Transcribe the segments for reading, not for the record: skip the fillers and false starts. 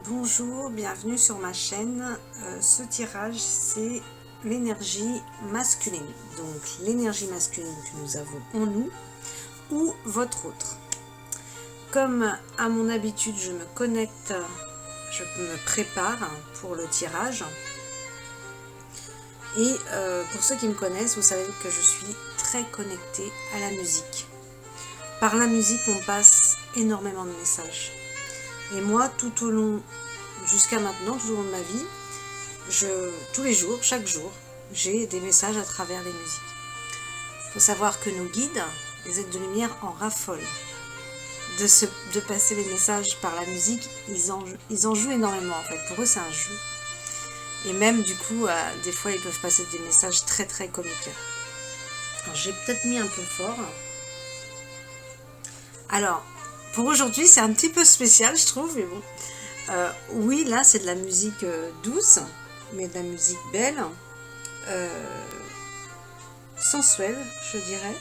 Bonjour, bienvenue sur ma chaîne. Ce tirage, c'est l'énergie masculine. Donc l'énergie masculine que nous avons en nous ou votre autre. Comme à mon habitude, je me connecte, je me prépare pour le tirage. Et pour ceux qui me connaissent, vous savez que je suis très connectée à la musique. Par la musique, on passe énormément de messages. Et moi, tout au long, jusqu'à maintenant, tout au long de ma vie, tous les jours, chaque jour, j'ai des messages à travers les musiques. Il faut savoir que nos guides, les êtres de lumière, en raffolent de passer les messages par la musique. Ils en jouent énormément en fait. Pour eux, c'est un jeu. Et même du coup, des fois, ils peuvent passer des messages très très comiques. Alors, j'ai peut-être mis un peu fort. Alors, pour aujourd'hui, c'est un petit peu spécial, je trouve, mais bon. Oui, là, c'est de la musique douce, mais de la musique belle, sensuelle, je dirais.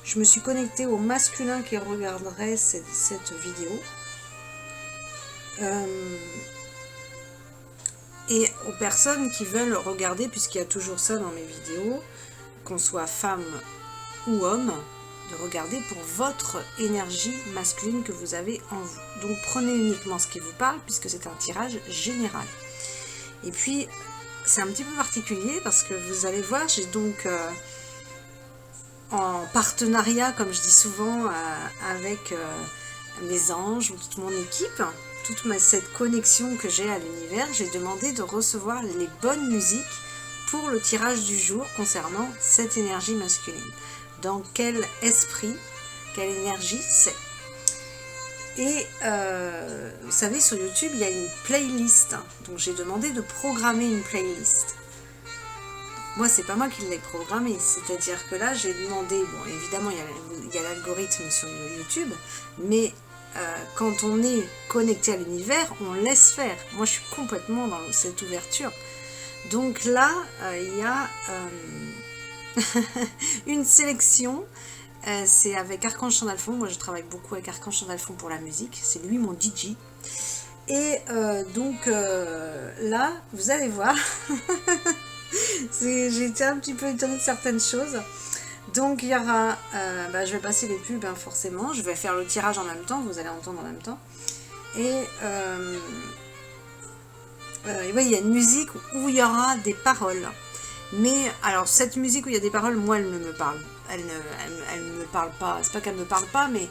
Je me suis connectée au masculin qui regarderait cette vidéo. Et aux personnes qui veulent regarder, puisqu'il y a toujours ça dans mes vidéos, qu'on soit femme ou homme, de regarder pour votre énergie masculine que vous avez en vous. Donc prenez uniquement ce qui vous parle, puisque c'est un tirage général. Et puis, c'est un petit peu particulier, parce que vous allez voir, j'ai donc en partenariat, comme je dis souvent, avec mes anges ou toute mon équipe, cette connexion que j'ai à l'univers, j'ai demandé de recevoir les bonnes musiques pour le tirage du jour concernant cette énergie masculine. Dans quel esprit, quelle énergie c'est. Et vous savez, sur YouTube, il y a une playlist. Donc j'ai demandé de programmer une playlist. Moi, c'est pas moi qui l'ai programmée. C'est-à-dire que là, j'ai demandé... Bon, évidemment, il y a l'algorithme sur YouTube. Mais quand on est connecté à l'univers, on laisse faire. Moi, je suis complètement dans cette ouverture. Donc là, il y a... une sélection, c'est avec Archange Chandalphon. Moi je travaille beaucoup avec Archange Chandalphon pour la musique, c'est lui mon DJ. Et donc là, vous allez voir, j'ai été un petit peu étonnée de certaines choses. Donc il y aura, je vais passer les pubs forcément, je vais faire le tirage en même temps, vous allez entendre en même temps. Et il y a une musique où il y aura des paroles. Mais alors cette musique où il y a des paroles, moi elle ne me parle. Elle ne me parle pas. C'est pas qu'elle ne me parle pas, mais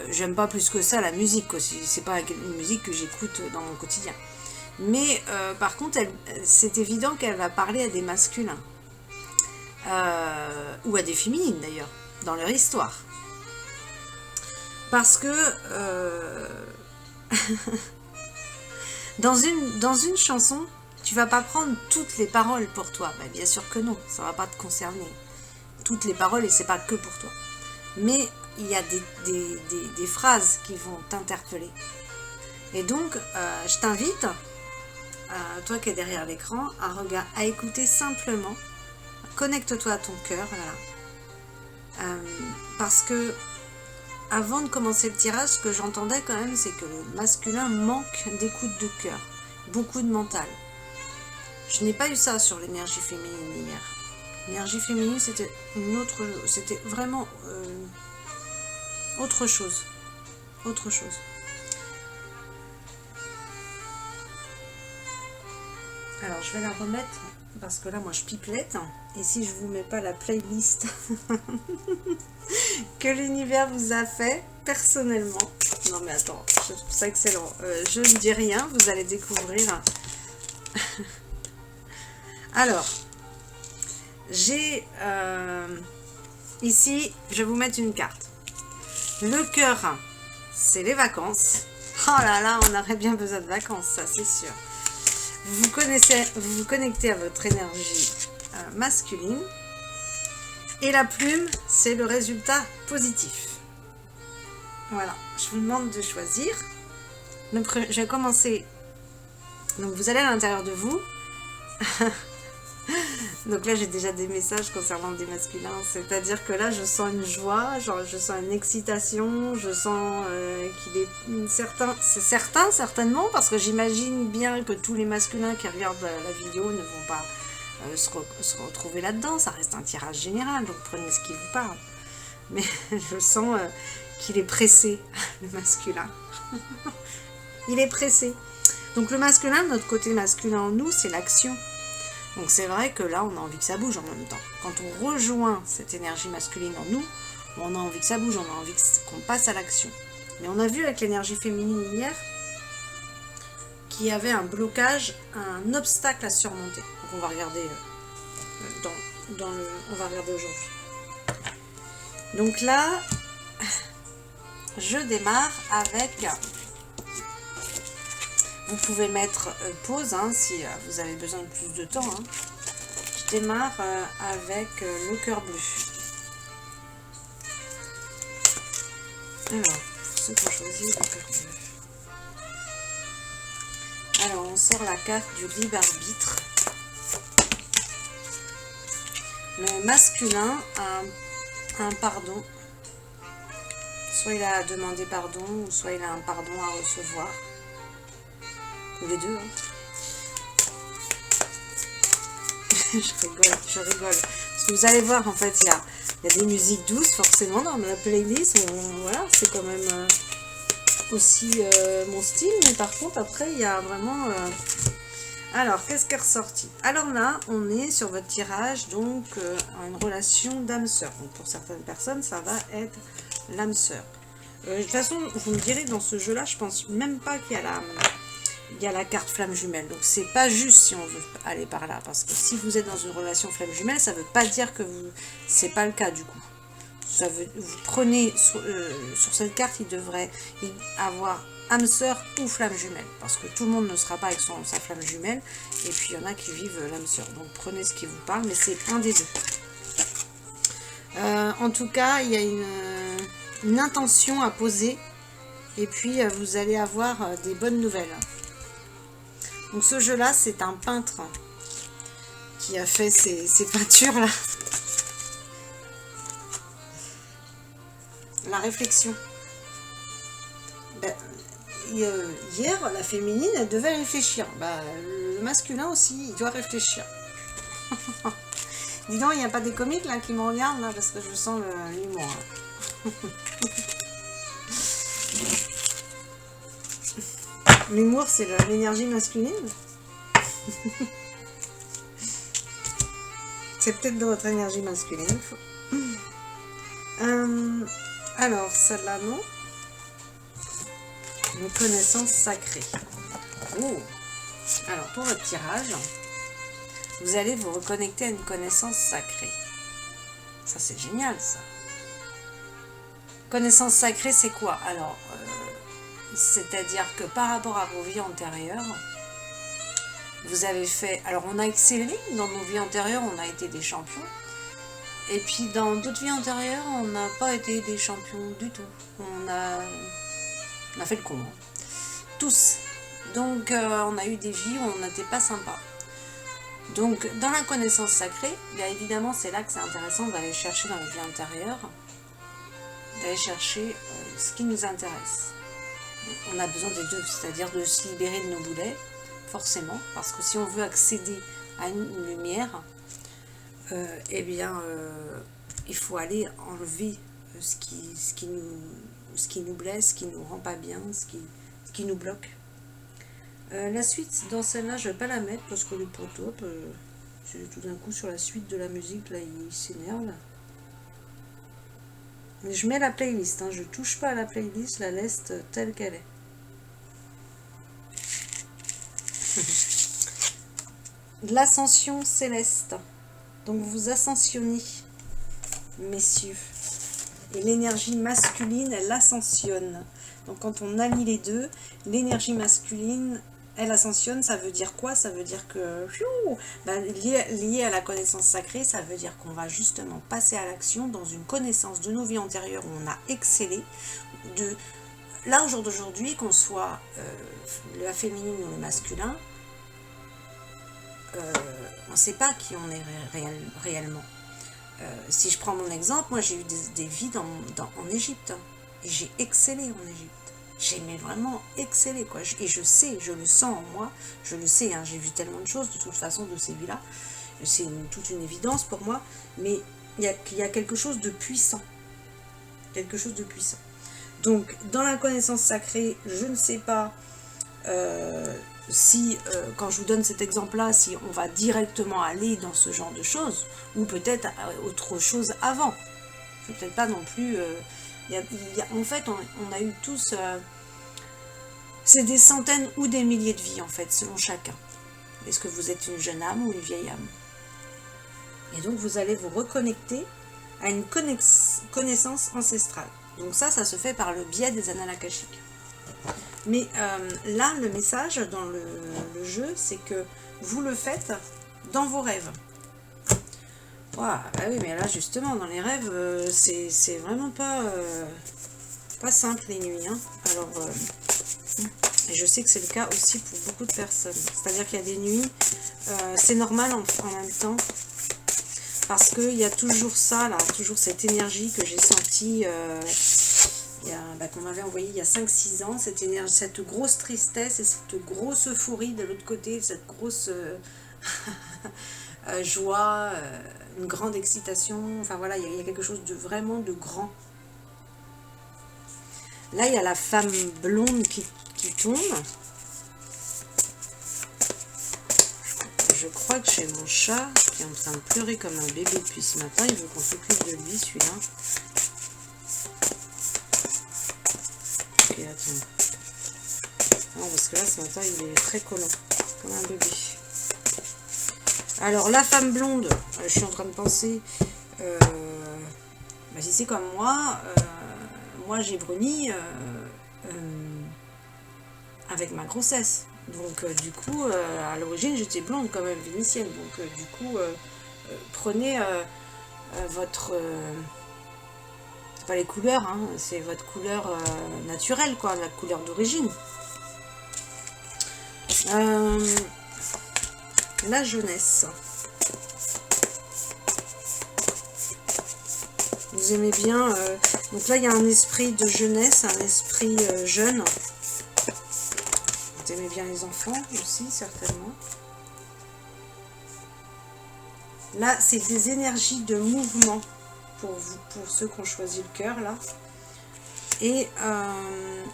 j'aime pas plus que ça la musique. C'est pas une musique que j'écoute dans mon quotidien. Mais par contre, c'est évident qu'elle va parler à des masculins. Ou à des féminines d'ailleurs, dans leur histoire. Parce que dans une chanson, tu vas pas prendre toutes les paroles pour toi. Bien sûr que non, ça va pas te concerner. Toutes les paroles, et c'est pas que pour toi. Mais il y a des phrases qui vont t'interpeller. Et donc, je t'invite, toi qui es derrière l'écran, à écouter simplement. Connecte-toi à ton cœur, voilà. Parce que, avant de commencer le tirage, ce que j'entendais quand même, c'est que le masculin manque d'écoute de cœur. Beaucoup de mental. Je n'ai pas eu ça sur l'énergie féminine hier. L'énergie féminine, c'était c'était vraiment autre chose. Autre chose. Alors, je vais la remettre, parce que là, moi, je pipelette. Et si je vous mets pas la playlist que l'univers vous a fait, personnellement... Non, mais attends, je trouve ça excellent. Je ne dis rien, vous allez découvrir... Alors, j'ai ici, je vais vous mettre une carte. Le cœur, c'est les vacances. Oh là là, on aurait bien besoin de vacances, ça c'est sûr. Vous vous connectez à votre énergie masculine. Et la plume, c'est le résultat positif. Voilà, je vous demande de choisir. Donc, je vais commencer. Donc, vous allez à l'intérieur de vous. Donc là, j'ai déjà des messages concernant des masculins. C'est-à-dire que là, je sens une joie, genre, je sens une excitation, je sens qu'il est certain, c'est certain, certainement, parce que j'imagine bien que tous les masculins qui regardent la vidéo ne vont pas se retrouver là-dedans. Ça reste un tirage général, donc prenez ce qui vous parle. Mais je sens qu'il est pressé, le masculin. Il est pressé. Donc le masculin, notre côté masculin en nous, c'est l'action. Donc c'est vrai que là, on a envie que ça bouge en même temps. Quand on rejoint cette énergie masculine en nous, on a envie que ça bouge, on a envie qu'on passe à l'action. Mais on a vu avec l'énergie féminine hier qu'il y avait un blocage, un obstacle à surmonter. Donc on va regarder on va regarder aujourd'hui. Donc là, je démarre avec... Vous pouvez mettre pause si vous avez besoin de plus de temps. Je démarre avec le cœur bleu. Alors, pour ceux qui ont choisi le cœur bleu. Alors, on sort la carte du libre arbitre. Le masculin a un pardon. Soit il a demandé pardon, ou soit il a un pardon à recevoir. Ou les deux. Je rigole. Parce que vous allez voir, en fait, il y a des musiques douces, forcément, dans la playlist. Voilà, c'est quand même aussi mon style. Mais par contre, après, il y a vraiment... Alors, qu'est-ce qui est ressorti? Alors là, on est sur votre tirage, donc, une relation d'âme-sœur. Donc, pour certaines personnes, ça va être l'âme sœur. De toute façon, vous me direz, dans ce jeu-là, je pense même pas qu'il y a la carte flamme jumelle. Donc c'est pas juste si on veut aller par là, parce que si vous êtes dans une relation flamme jumelle, ça veut pas dire que c'est pas le cas du coup. Vous prenez sur cette carte, il devrait y avoir âme sœur ou flamme jumelle, parce que tout le monde ne sera pas avec sa flamme jumelle, et puis il y en a qui vivent l'âme sœur. Donc prenez ce qui vous parle, mais c'est un des deux. En tout cas, il y a une intention à poser, et puis vous allez avoir des bonnes nouvelles. Donc ce jeu-là, c'est un peintre qui a fait ces peintures-là. La réflexion. Hier, la féminine, elle devait réfléchir. Le masculin aussi, il doit réfléchir. Dis donc, il n'y a pas des comiques là qui me regardent là, parce que je sens l'humour. L'humour, c'est l'énergie masculine. C'est peut-être de votre énergie masculine. Alors, celle-là, non. Une connaissance sacrée. Oh. Alors, pour votre tirage, vous allez vous reconnecter à une connaissance sacrée. Ça, c'est génial, ça. Connaissance sacrée, c'est quoi? Alors, c'est-à-dire que par rapport à vos vies antérieures, vous avez fait... Alors, on a excellé dans nos vies antérieures, on a été des champions. Et puis, dans d'autres vies antérieures, on n'a pas été des champions du tout. On a fait le con. Tous. Donc, on a eu des vies où on n'était pas sympa. Donc, dans la connaissance sacrée, bien évidemment, c'est là que c'est intéressant d'aller chercher dans les vies antérieures, d'aller chercher ce qui nous intéresse. On a besoin des deux, c'est-à-dire de se libérer de nos boulets, forcément, parce que si on veut accéder à une lumière, il faut aller enlever ce qui nous blesse, ce qui nous rend pas bien, ce qui nous bloque. La suite, dans celle-là, je ne vais pas la mettre parce que le poteau, tout d'un coup, sur la suite de la musique, là, il s'énerve. Mais je mets la playlist, je ne touche pas à la playlist, je la laisse telle qu'elle est. L'ascension céleste. Donc vous ascensionnez, messieurs. Et l'énergie masculine, elle ascensionne. Donc quand on allie les deux, l'énergie masculine, elle ascensionne, ça veut dire quoi? Ça veut dire que, lié à la connaissance sacrée, ça veut dire qu'on va justement passer à l'action dans une connaissance de nos vies antérieures où on a excellé. Là, au jour d'aujourd'hui, qu'on soit la féminine ou le masculin, on ne sait pas qui on est réellement. Si je prends mon exemple, moi j'ai eu des vies en Égypte, hein, et j'ai excellé en Égypte. J'aimais vraiment exceller, quoi. Et je sais, je le sens en moi, je le sais, hein, j'ai vu tellement de choses de toute façon de ces vies-là. C'est toute une évidence pour moi, mais il y a quelque chose de puissant. Quelque chose de puissant. Donc, dans la connaissance sacrée, je ne sais pas si, quand je vous donne cet exemple-là, si on va directement aller dans ce genre de choses, ou peut-être autre chose avant. Peut-être pas non plus... en fait, on a eu tous... c'est des centaines ou des milliers de vies, en fait, selon chacun. Est-ce que vous êtes une jeune âme ou une vieille âme? Et donc, vous allez vous reconnecter à une connaissance ancestrale. Donc ça se fait par le biais des annales akashiques. Mais là, le message dans le jeu, c'est que vous le faites dans vos rêves. Wow, bah oui, mais là, justement, dans les rêves, c'est vraiment pas simple les nuits. Hein. Alors, et je sais que c'est le cas aussi pour beaucoup de personnes. C'est-à-dire qu'il y a des nuits, c'est normal en même temps, parce qu'il y a toujours ça, là, toujours cette énergie que j'ai sentie, qu'on m'avait envoyée il y a 5-6 ans, cette énergie, cette grosse tristesse et cette grosse euphorie de l'autre côté, cette grosse joie, une grande excitation, enfin voilà, il y a quelque chose de vraiment de grand. Là, il y a la femme blonde qui tombe. Je crois que j'ai mon chat qui est en train de pleurer comme un bébé depuis ce matin. Il veut qu'on s'occupe de lui, celui-là. Ok, attends. Non, parce que là, ce matin, il est très collant, comme un bébé. Alors, la femme blonde, je suis en train de penser... si c'est comme moi j'ai bruni avec ma grossesse. Donc du coup, à l'origine, j'étais blonde quand même, vénitienne. Donc du coup, prenez votre... pas les couleurs, hein, c'est votre couleur naturelle, quoi, la couleur d'origine. La jeunesse. Vous aimez bien... donc là, il y a un esprit de jeunesse, un esprit jeune. Vous aimez bien les enfants aussi, certainement. Là, c'est des énergies de mouvement pour vous, pour ceux qui ont choisi le cœur, là. Et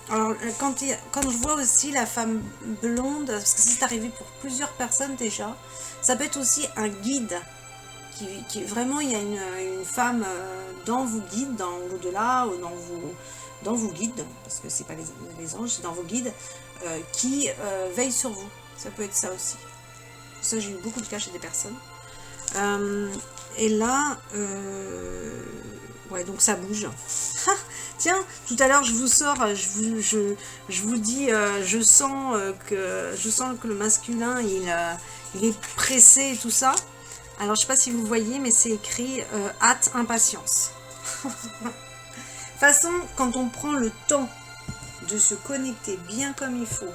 alors, quand je vois aussi la femme blonde, parce que c'est arrivé pour plusieurs personnes déjà, ça peut être aussi un guide. Qui vraiment, il y a une femme dans vos guides, dans l'au-delà, ou dans vos guides, parce que c'est pas les anges, c'est dans vos guides, qui veille sur vous. Ça peut être ça aussi. Ça, j'ai eu beaucoup de cas chez des personnes. Et là, ouais, donc ça bouge. Tiens, tout à l'heure, je vous sors, je vous dis, je sens que le masculin, il est pressé et tout ça. Alors, je ne sais pas si vous voyez, mais c'est écrit hâte, impatience. De toute façon, quand on prend le temps de se connecter bien comme il faut,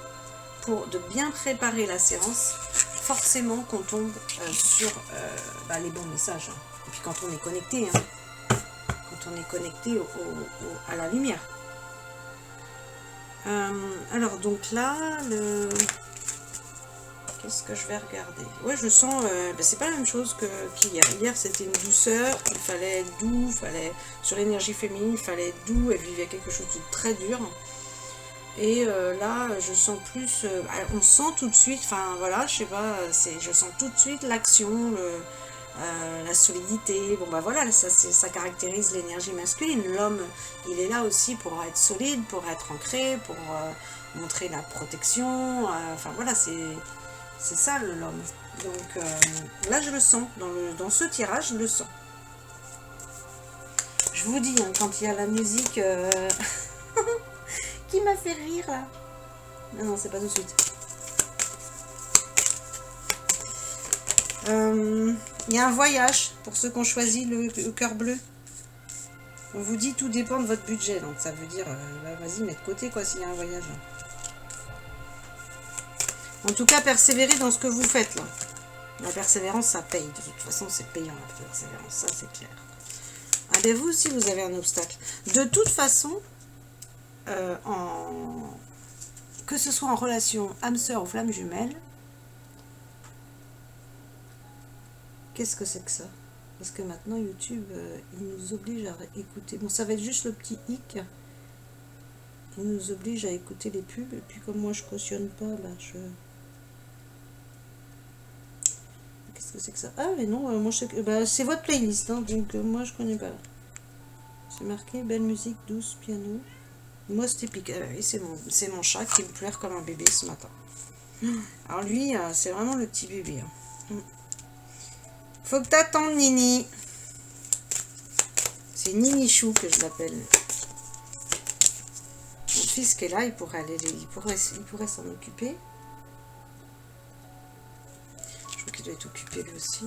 de bien préparer la séance, forcément qu'on tombe sur les bons messages. Et puis quand on est connecté, hein, quand on est connecté à la lumière. Alors, donc là, qu'est-ce que je vais regarder? Ouais, je sens... c'est pas la même chose qu'hier. Hier, c'était une douceur. Il fallait être doux. Sur l'énergie féminine, il fallait être doux. Elle vivait quelque chose de très dur. Et là, je sens plus... on sent tout de suite... Enfin, voilà, je sais pas... je sens tout de suite l'action, la solidité. Bon, bah voilà, ça caractérise l'énergie masculine. L'homme, il est là aussi pour être solide, pour être ancré, pour montrer la protection. Enfin, voilà, c'est ça l'homme. Donc là je le sens, dans ce tirage je le sens. Je vous dis, hein, quand il y a la musique qui m'a fait rire là. Non, c'est pas tout de suite. Il y a un voyage pour ceux qui ont choisi le cœur bleu. On vous dit tout dépend de votre budget, donc ça veut dire vas-y, mets de côté quoi s'il y a un voyage. En tout cas, persévérez dans ce que vous faites là. La persévérance, ça paye. De toute façon, c'est payant la persévérance, ça c'est clair. Ah ben vous aussi, vous avez un obstacle. De toute façon, que ce soit en relation âme sœur ou flamme jumelle, qu'est-ce que c'est que ça? Parce que maintenant, YouTube, il nous oblige à écouter. Bon, ça va être juste le petit hic. Il nous oblige à écouter les pubs. Et puis, comme moi, je cautionne pas, bah, Qu'est-ce que c'est que ça? Ah, mais non, moi, je sais que... Bah, c'est votre playlist, hein, donc moi, je connais pas. C'est marqué, belle musique, douce, piano. Moi, c'est typique. Oui, c'est mon chat qui me pleure comme un bébé ce matin. Alors, lui, c'est vraiment le petit bébé. Hein. Faut que t'attendes, Nini. C'est Nini Chou que je l'appelle. Mon fils qui est là, il pourrait s'en occuper. Je crois qu'il doit être occupé lui aussi.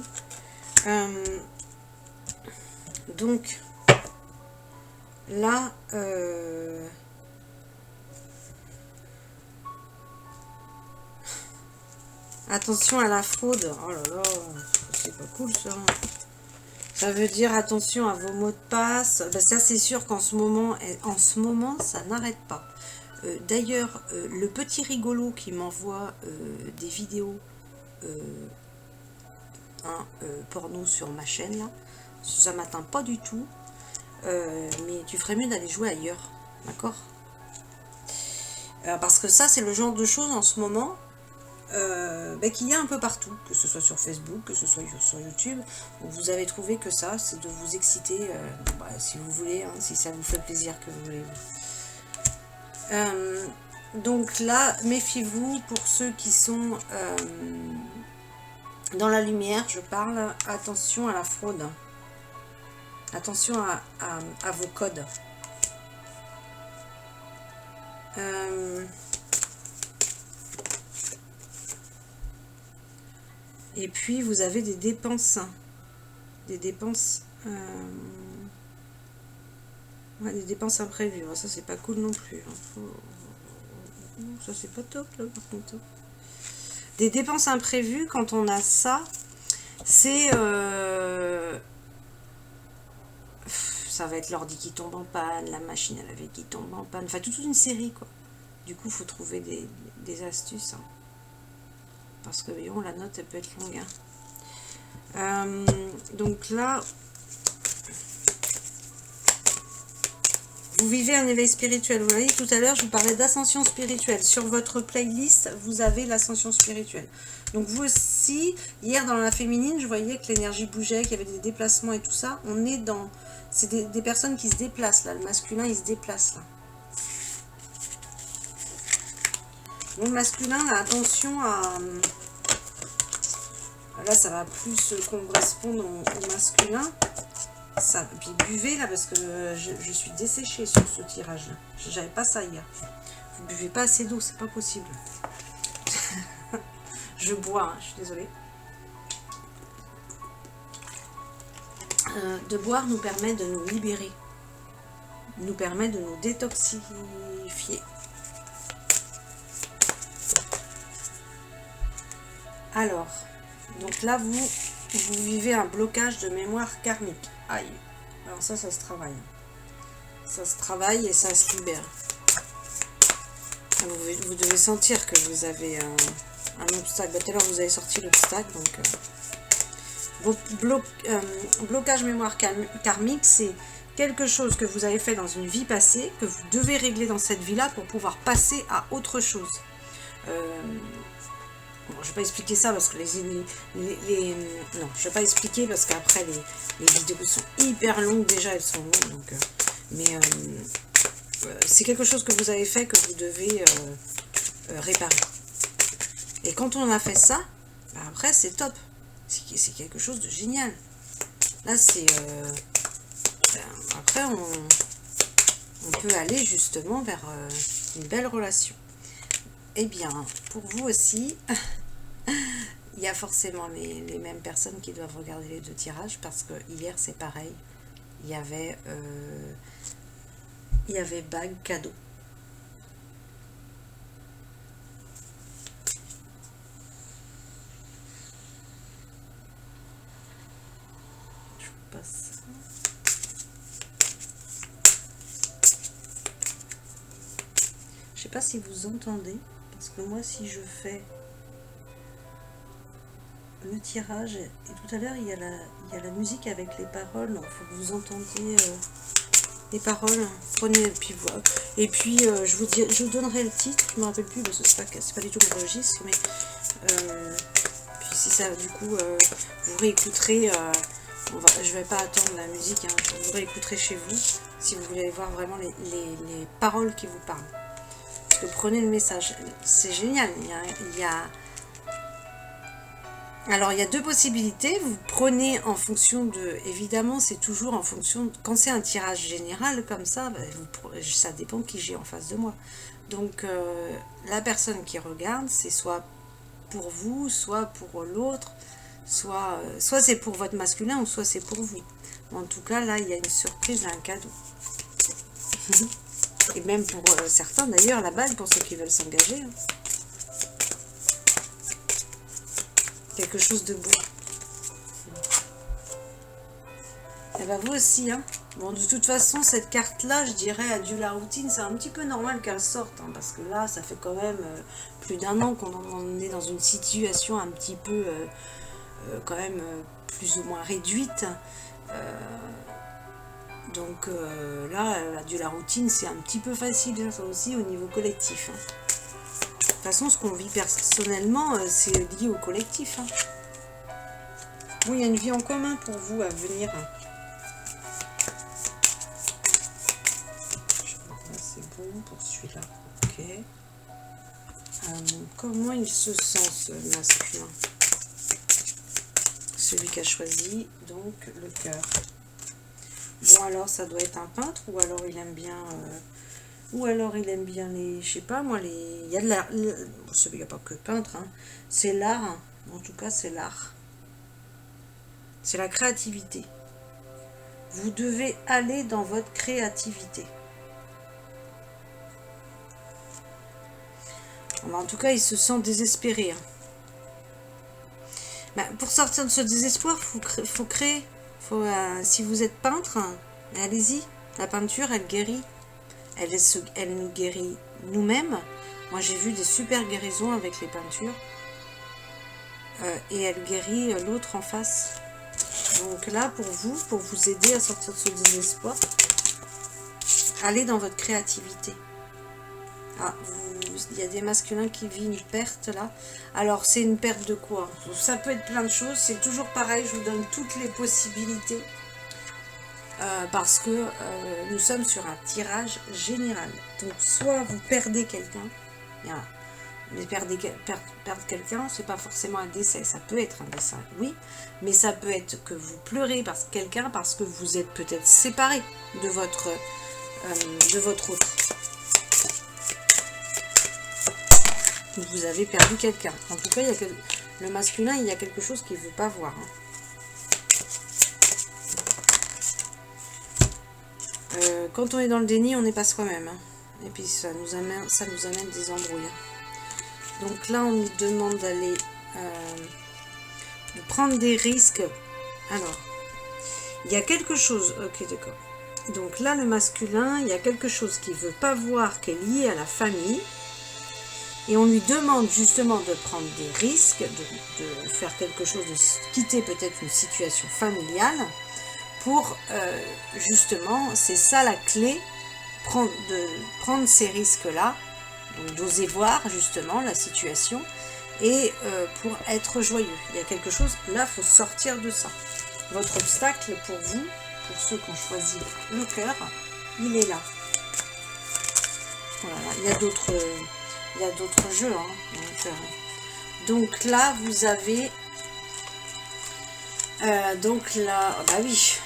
Donc, là, attention à la fraude. Oh là là, c'est pas cool ça. Ça veut dire attention à vos mots de passe. Ben ça c'est sûr qu'en ce moment, ça n'arrête pas. D'ailleurs, le petit rigolo qui m'envoie des vidéos porno sur ma chaîne, là, ça m'atteint pas du tout. Mais tu ferais mieux d'aller jouer ailleurs. D'accord? Parce que ça, c'est le genre de choses en ce moment qu'il y a un peu partout, que ce soit sur Facebook, que ce soit sur YouTube. Donc vous avez trouvé que ça, c'est de vous exciter, si vous voulez, hein, si ça vous fait plaisir que vous voulez. Donc là, méfiez-vous pour ceux qui sont dans la lumière, je parle, attention à la fraude. Attention à vos codes. Et puis vous avez des dépenses. Des dépenses imprévues. Ça c'est pas cool non plus. Ça c'est pas top là par contre. Des dépenses imprévues, quand on a ça, c'est ça va être l'ordi qui tombe en panne, la machine à laver qui tombe en panne, enfin toute une série quoi. Du coup il faut trouver des astuces. Hein. Parce que bon, la note elle peut être longue. Hein. Donc là, vous vivez un éveil spirituel. Vous voyez, tout à l'heure, je vous parlais d'ascension spirituelle. Sur votre playlist, vous avez l'ascension spirituelle. Donc vous aussi, hier dans la féminine, je voyais que l'énergie bougeait, qu'il y avait des déplacements et tout ça. On est dans... C'est des personnes qui se déplacent, là. Le masculin, il se déplace, là. Donc le masculin, là, attention à... Là, ça va plus correspondre au masculin. Ça, puis buvez là parce que je suis desséchée sur ce tirage là. J'avais pas ça hier. Vous buvez pas assez d'eau, c'est pas possible. Je bois, hein, je suis désolée. De boire nous permet de nous libérer, nous permet de nous détoxifier. Alors, donc là vous vivez un blocage de mémoire karmique. Aïe. Alors ça se travaille. Ça se travaille et ça se libère. Vous devez sentir que vous avez un obstacle. Tout à l'heure vous avez sorti l'obstacle. Donc blocage mémoire karmique, c'est quelque chose que vous avez fait dans une vie passée, que vous devez régler dans cette vie-là pour pouvoir passer à autre chose. Bon, je ne vais pas expliquer ça parce que non, je ne vais pas expliquer parce qu'après les vidéos sont hyper longues déjà, elles sont longues. Donc, c'est quelque chose que vous avez fait que vous devez réparer. Et quand on a fait ça, bah après c'est top. C'est quelque chose de génial. Là c'est... après on peut aller justement vers une belle relation. Eh bien, pour vous aussi, il y a forcément les mêmes personnes qui doivent regarder les deux tirages parce que hier c'est pareil. Il y avait bague cadeau. pas si vous entendez, parce que moi si je fais le tirage, et tout à l'heure il y a la musique avec les paroles, donc il faut que vous entendiez les paroles, prenez puis voilà. Et puis je vous donnerai le titre, je me rappelle plus parce que c'est pas du tout mon registre, mais puis si ça du coup vous réécouterez, je vais pas attendre la musique, hein, vous réécouterez chez vous si vous voulez voir vraiment les paroles qui vous parlent. Parce que prenez le message, c'est génial, alors il y a deux possibilités, vous prenez en fonction de, évidemment c'est toujours en fonction, quand c'est un tirage général comme ça, ça dépend qui j'ai en face de moi. Donc la personne qui regarde, c'est soit pour vous, soit pour l'autre, soit c'est pour votre masculin ou soit c'est pour vous. En tout cas là il y a une surprise, un cadeau. Et même pour certains d'ailleurs la bague pour ceux qui veulent s'engager. Hein. Quelque chose de beau. Et ben vous aussi, hein. Bon, de toute façon, cette carte-là, je dirais, adieu la routine, c'est un petit peu normal qu'elle sorte, hein, parce que là, ça fait quand même plus d'1 an qu'on est dans une situation un petit peu, quand même, plus ou moins réduite. Donc là, adieu la routine, c'est un petit peu facile, hein, ça aussi, au niveau collectif. Hein. De toute façon, ce qu'on vit personnellement, c'est lié au collectif. Hein. Bon, il y a une vie en commun pour vous à venir. C'est bon pour celui-là. Ok. Comment il se sent, ce masculin? Celui qui a choisi, donc, le cœur. Bon, alors, ça doit être un peintre, ou alors il aime bien... les, je sais pas moi, il y a de l'art, il n'y a pas que peintre, hein. C'est l'art, hein. En tout cas c'est l'art. C'est la créativité. Vous devez aller dans votre créativité. En tout cas, il se sent désespéré. Hein. Ben, pour sortir de ce désespoir, faut créer. Si vous êtes peintre, allez-y. La peinture, elle guérit. Elle nous guérit nous-mêmes. Moi, j'ai vu des super guérisons avec les peintures. Et elle guérit l'autre en face. Donc là, pour vous aider à sortir de ce désespoir, allez dans votre créativité. Ah, il y a des masculins qui vivent une perte là. Alors, c'est une perte de quoi? Ça peut être plein de choses. C'est toujours pareil, je vous donne toutes les possibilités. Parce que nous sommes sur un tirage général. Donc, soit vous perdez quelqu'un, mais perdre quelqu'un, c'est pas forcément un décès. Ça peut être un décès, oui, mais ça peut être que vous pleurez parce que vous êtes peut-être séparé de votre autre. Vous avez perdu quelqu'un. En tout cas, le masculin, il y a quelque chose qu'il ne veut pas voir. Hein. Quand on est dans le déni, on n'est pas soi-même. Hein. Et puis ça nous amène des embrouilles. Donc là, on nous demande d'aller de prendre des risques. Alors, il y a quelque chose. Ok, d'accord. Donc là, le masculin, il y a quelque chose qu'il ne veut pas voir qui est lié à la famille. Et on lui demande justement de prendre des risques, de faire quelque chose, de quitter peut-être une situation familiale pour justement, c'est ça la clé, de prendre ces risques-là, donc d'oser voir justement la situation et pour être joyeux. Il y a quelque chose, là, il faut sortir de ça. Votre obstacle pour vous, pour ceux qui ont choisi le cœur, il est là. Voilà, il y a d'autres... jeux. Hein. Donc là, vous avez... donc là... Bah oui,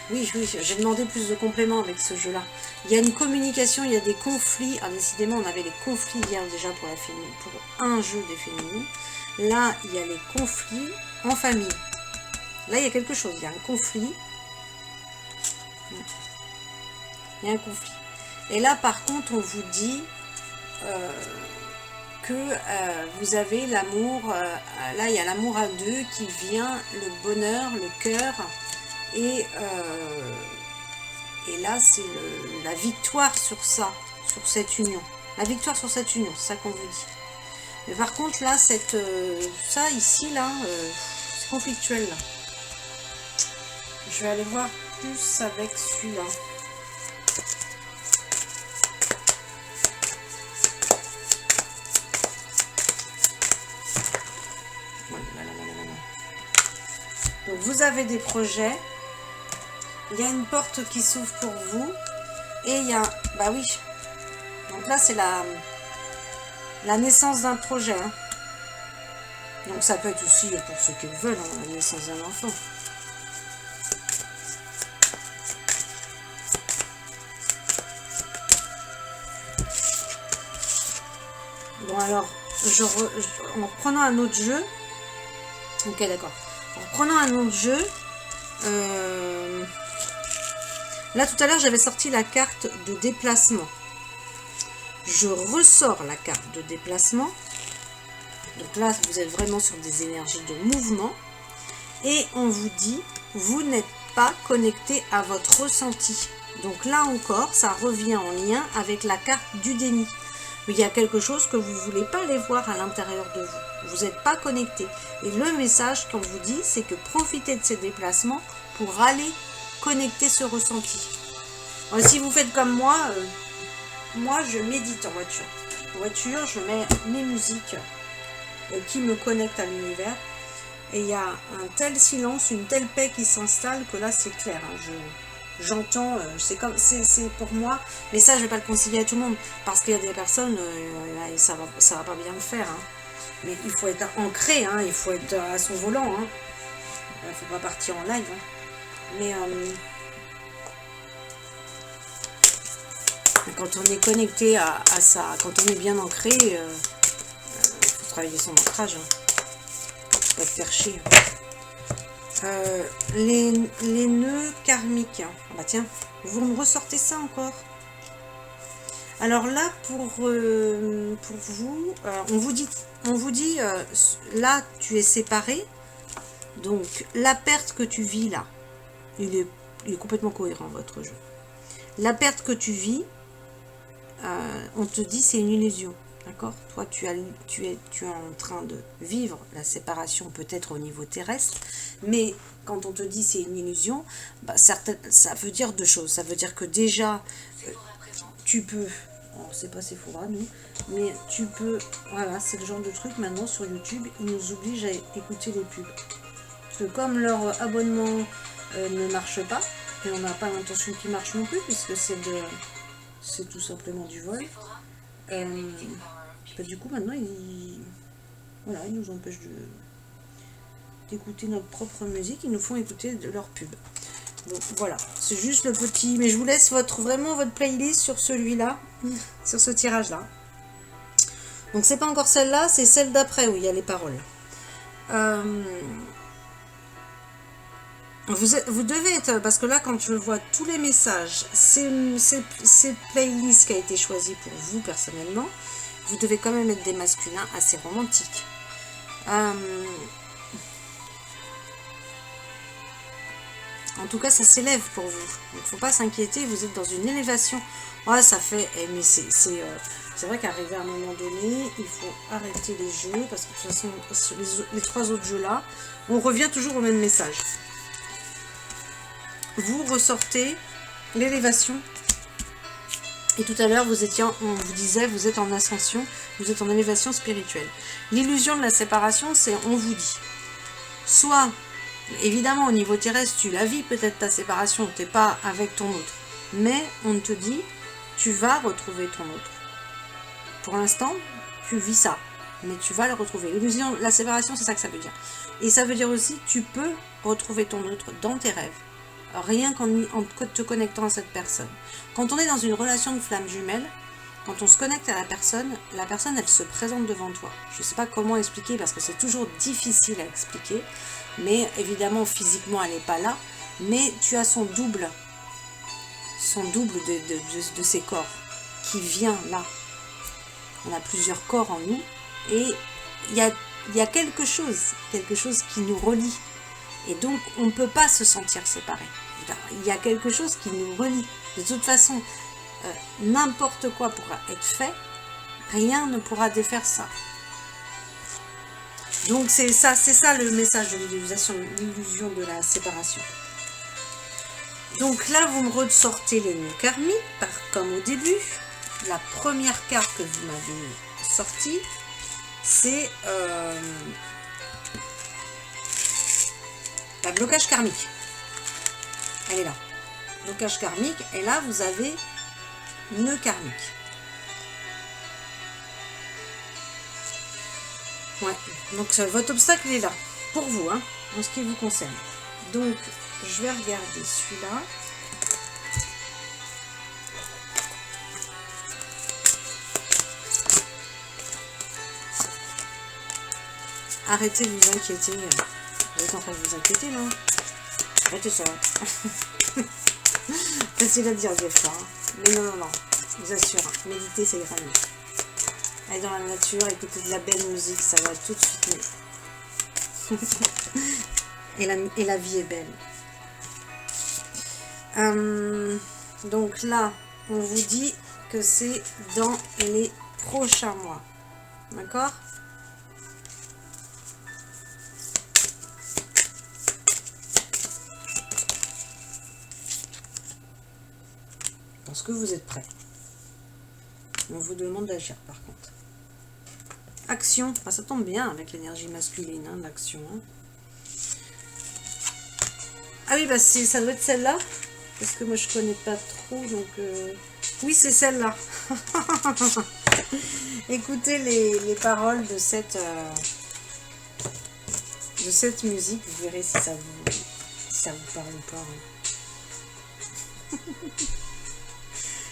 j'ai demandé plus de compléments avec ce jeu-là. Il y a une communication, il y a des conflits. Ah, décidément, on avait les conflits hier déjà pour un jeu des féminines. Là, il y a les conflits en famille. Là, il y a quelque chose. Il y a un conflit. Il y a un conflit. Et là, par contre, on vous dit... que vous avez l'amour, là il y a l'amour à deux qui vient, le bonheur, le cœur, et là c'est la victoire sur ça, sur cette union. La victoire sur cette union, c'est ça qu'on vous dit. Mais par contre, là, ça ici, là, c'est conflictuel, là. Je vais aller voir plus avec celui-là. Donc, vous avez des projets. Il y a une porte qui s'ouvre pour vous. Et il y a... Bah oui. Donc là, c'est la naissance d'un projet. Hein. Donc ça peut être aussi, pour ceux qui le veulent, hein, la naissance d'un enfant. Bon alors, en reprenant un autre jeu... Ok, d'accord. En reprenant un autre jeu... Là, tout à l'heure, j'avais sorti la carte de déplacement. Je ressors la carte de déplacement. Donc là, vous êtes vraiment sur des énergies de mouvement. Et on vous dit, vous n'êtes pas connecté à votre ressenti. Donc là encore, ça revient en lien avec la carte du déni. Il y a quelque chose que vous ne voulez pas aller voir à l'intérieur de vous. Vous n'êtes pas connecté. Et le message qu'on vous dit, c'est que profitez de ces déplacements pour aller connecter ce ressenti. Alors, si vous faites comme moi, moi je médite en voiture. En voiture, je mets mes musiques qui me connectent à l'univers. Et il y a un tel silence, une telle paix qui s'installe que là c'est clair. Hein, j'entends, c'est pour moi, mais ça je vais pas le conseiller à tout le monde parce qu'il y a des personnes, ça va pas bien le faire. Hein. Mais il faut être ancré, hein, il faut être à son volant. Hein. Il ne faut pas partir en live. Hein. Mais quand on est connecté à ça, quand on est bien ancré, il faut travailler son ancrage. Hein. Faut pas se faire chier. Les nœuds karmiques. Ah bah tiens, vous me ressortez ça encore. Alors là, pour vous, on vous dit là, tu es séparé. Donc, la perte que tu vis là, il est complètement cohérent, votre jeu. La perte que tu vis, on te dit c'est une illusion. D'accord? Toi, tu es en train de vivre la séparation peut-être au niveau terrestre, mais quand on te dit c'est une illusion, bah, ça veut dire deux choses. Ça veut dire que déjà, tu peux, on ne sait pas c'est faudra nous, mais tu peux, voilà, c'est le genre de truc maintenant sur YouTube, ils nous obligent à écouter les pubs. Parce que comme leur abonnement ne marche pas, et on n'a pas l'intention qu'il marche non plus, puisque c'est tout simplement du vol. Bah, du coup maintenant ils nous empêchent d'écouter notre propre musique, ils nous font écouter leur pub. Donc voilà, c'est juste le petit, mais je vous laisse vraiment votre playlist sur celui-là, sur ce tirage là. Donc c'est pas encore celle-là, c'est celle d'après où il y a les paroles. Vous devez être, parce que là quand je vois tous les messages, c'est playlist qui a été choisi pour vous personnellement, vous devez quand même être des masculins assez romantiques. En tout cas ça s'élève pour vous, donc faut pas s'inquiéter, vous êtes dans une élévation. Ouais, ça fait, mais c'est vrai qu'arrivé à un moment donné, il faut arrêter les jeux, parce que de toute façon sur les trois autres jeux là, on revient toujours au même message. Vous ressortez l'élévation. Et tout à l'heure, on vous disait, vous êtes en ascension, vous êtes en élévation spirituelle. L'illusion de la séparation, c'est on vous dit. Soit, évidemment, au niveau terrestre, tu la vis peut-être ta séparation, tu n'es pas avec ton autre. Mais on te dit, tu vas retrouver ton autre. Pour l'instant, tu vis ça, mais tu vas le retrouver. L'illusion de la séparation, c'est ça que ça veut dire. Et ça veut dire aussi, tu peux retrouver ton autre dans tes rêves. Rien qu'en te connectant à cette personne. Quand on est dans une relation de flamme jumelle, quand on se connecte à la personne, elle se présente devant toi. Je ne sais pas comment expliquer parce que c'est toujours difficile à expliquer, mais évidemment physiquement elle n'est pas là, mais tu as son double de ses corps qui vient là. On a plusieurs corps en nous et il y a quelque chose qui nous relie. Et donc, on ne peut pas se sentir séparés. Il y a quelque chose qui nous relie. De toute façon, n'importe quoi pourra être fait Rien ne pourra défaire ça. Donc c'est ça le message de l'illusion de la séparation. Donc là, vous me ressortez les nœuds karmiques, comme au début. La première carte que vous m'avez sortie, c'est la blocage karmique. Elle est là. Blocage karmique. Et là, vous avez nœud karmique. Ouais. Donc votre obstacle est là. Pour vous, hein, en ce qui vous concerne. Donc, je vais regarder celui-là. Arrêtez de vous inquiéter. Vous êtes en train de vous inquiéter, non? Arrêtez ça. Facile à dire des fois. Hein. Mais non. Je vous assure, méditer, ça ira mieux. Allez dans la nature, écoutez de la belle musique, ça va tout de suite mieux. et la vie est belle. Donc là, on vous dit que c'est dans les prochains mois. D'accord? Parce que vous êtes prêts. On vous demande d'agir par contre. Action. Ah, ça tombe bien avec l'énergie masculine, hein, l'action. Hein. Ah oui, bah ça doit être celle-là. Parce que moi je connais pas trop, donc... Oui, c'est celle-là. Écoutez les paroles de cette musique. Vous verrez si ça vous parle ou pas. Hein.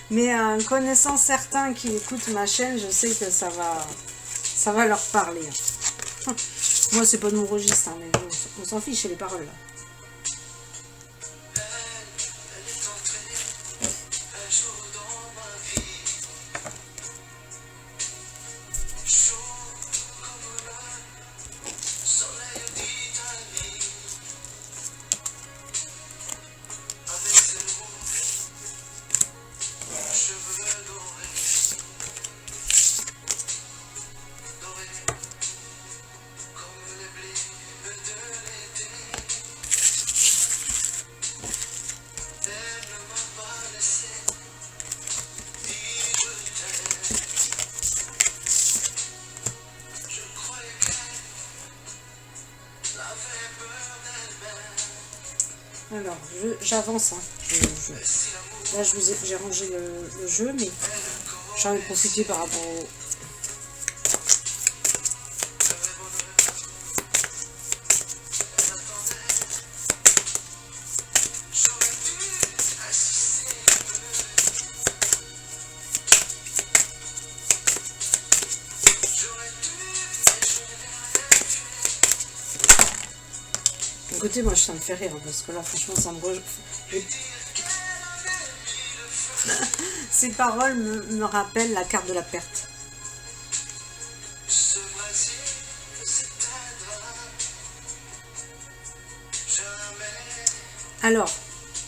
Mais connaissant certains qui écoutent ma chaîne, je sais que ça va leur parler. Hein. Moi, c'est pas de mon registre, hein, mais on s'en fiche, c'est les paroles là. Alors, j'avance. Hein. Là, j'ai rangé le jeu, mais j'en ai profité par rapport au... Écoutez, moi ça me fait rire parce que là franchement ça me Ces paroles me rappellent la carte de la perte. Alors,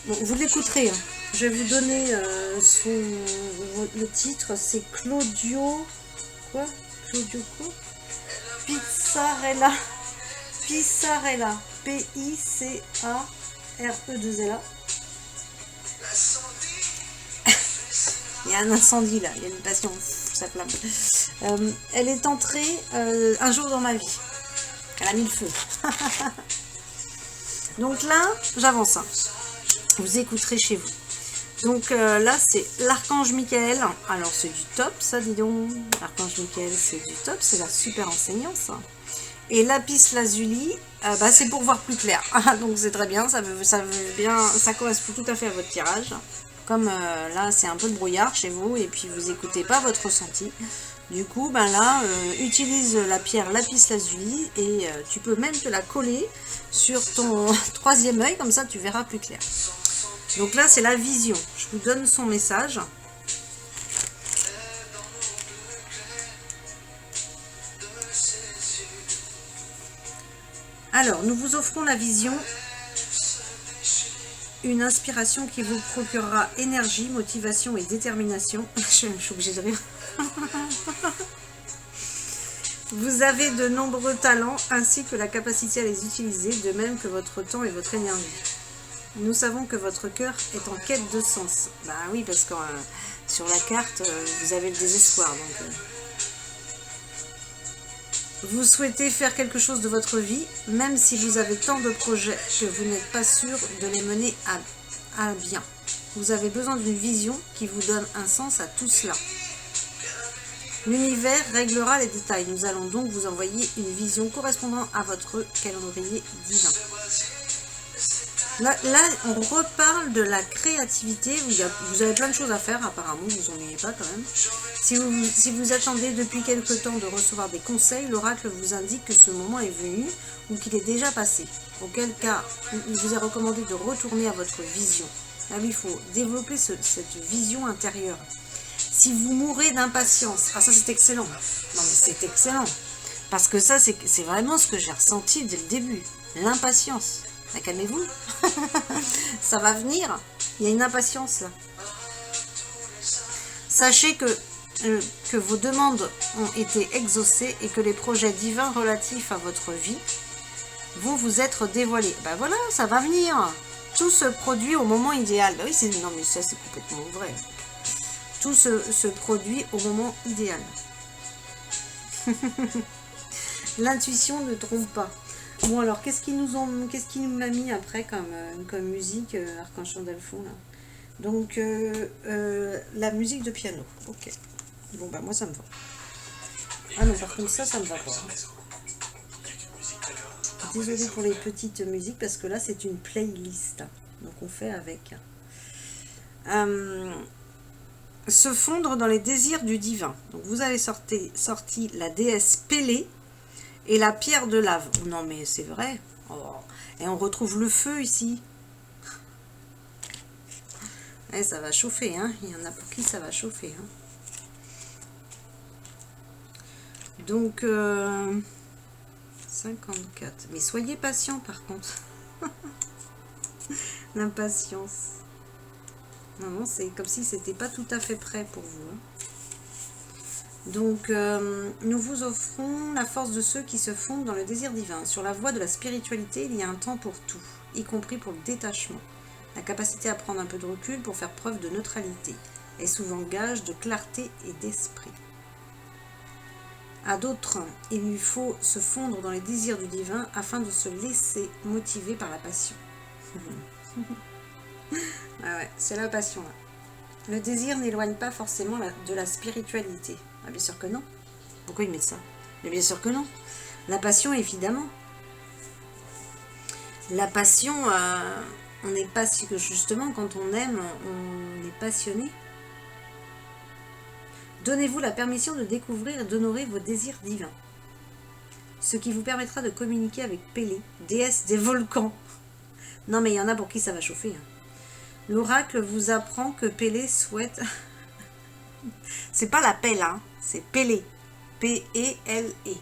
bon, vous l'écouterez. Hein. Je vais vous donner le titre, c'est Claudio. Quoi? Claudio quoi? Pizzarella. Pizzarella. P-I-C-A-R-E-2-L-A. Il y a un incendie là, il y a une passion, ça flamme. Elle est entrée un jour dans ma vie. Elle a mis le feu. Donc là, j'avance. Hein. Vous écouterez chez vous. Donc là, c'est l'archange Michael. Alors c'est du top, ça, dis donc. L'archange Michael, c'est du top, c'est la super enseignante, ça. Et lapis lazuli, c'est pour voir plus clair. Donc c'est très bien, ça correspond tout à fait à votre tirage. Comme là c'est un peu le brouillard chez vous et puis vous écoutez pas votre ressenti. Du coup là utilise la pierre lapis lazuli et tu peux même te la coller sur ton troisième œil, comme ça tu verras plus clair. Donc là c'est la vision. Je vous donne son message. Alors, nous vous offrons la vision, une inspiration qui vous procurera énergie, motivation et détermination. Je suis obligée de rire. Vous avez de nombreux talents ainsi que la capacité à les utiliser, de même que votre temps et votre énergie. Nous savons que votre cœur est en quête de sens. Bah oui, parce que sur la carte, vous avez le désespoir. Donc, vous souhaitez faire quelque chose de votre vie, même si vous avez tant de projets que vous n'êtes pas sûr de les mener à bien. Vous avez besoin d'une vision qui vous donne un sens à tout cela. L'univers réglera les détails. Nous allons donc vous envoyer une vision correspondant à votre calendrier divin. Là, on reparle de la créativité. Vous avez plein de choses à faire, apparemment, vous vous ennuyez pas quand même. Si vous attendez depuis quelque temps de recevoir des conseils, l'oracle vous indique que ce moment est venu ou qu'il est déjà passé. Auquel cas, il vous est recommandé de retourner à votre vision. Là, il faut développer cette vision intérieure. Si vous mourrez d'impatience, ça c'est excellent. Non mais c'est excellent. Parce que ça c'est vraiment ce que j'ai ressenti dès le début. L'impatience. Calmez-vous. Ça va venir. Il y a une impatience là. Sachez que vos demandes ont été exaucées et que les projets divins relatifs à votre vie vont vous être dévoilés. Ben voilà, ça va venir. Tout se produit au moment idéal. Ben oui, non mais ça c'est complètement vrai. Tout se produit au moment idéal. L'intuition ne trompe pas. Bon alors, qu'est-ce qu'ils nous a mis après comme musique, Archange Delphon là. Donc, la musique de piano. Ok. Bon bah moi ça me va. Ah non, par contre ça me va pas. Désolée pour les petites musiques parce que là c'est une playlist. Donc on fait avec. Se fondre dans les désirs du divin. Donc vous avez sorti la déesse Pélée et la pierre de lave. Oh, non mais c'est vrai. Oh. Et on retrouve le feu ici. Et ça va chauffer, hein. Il y en a pour qui ça va chauffer. Hein. Donc 54. Mais soyez patient par contre. L'impatience. Non, c'est comme si c'était pas tout à fait prêt pour vous. Hein. Donc, nous vous offrons la force de ceux qui se fondent dans le désir divin. Sur la voie de la spiritualité, il y a un temps pour tout, y compris pour le détachement. La capacité à prendre un peu de recul pour faire preuve de neutralité est souvent gage de clarté et d'esprit. À d'autres, il lui faut se fondre dans les désirs du divin afin de se laisser motiver par la passion. Ah ouais, c'est la passion là. Le désir n'éloigne pas forcément de la spiritualité. Ah, bien sûr que non. Pourquoi ils mettent ça? Mais bien sûr que non. La passion, évidemment. La passion, on n'est pas justement quand on aime, on est passionné. Donnez-vous la permission de découvrir et d'honorer vos désirs divins. Ce qui vous permettra de communiquer avec Pélée, déesse des volcans. Non mais il y en a pour qui ça va chauffer. Hein. L'oracle vous apprend que Pélée souhaite... C'est pas la pelle, hein, c'est Pélée. P-E-L-E.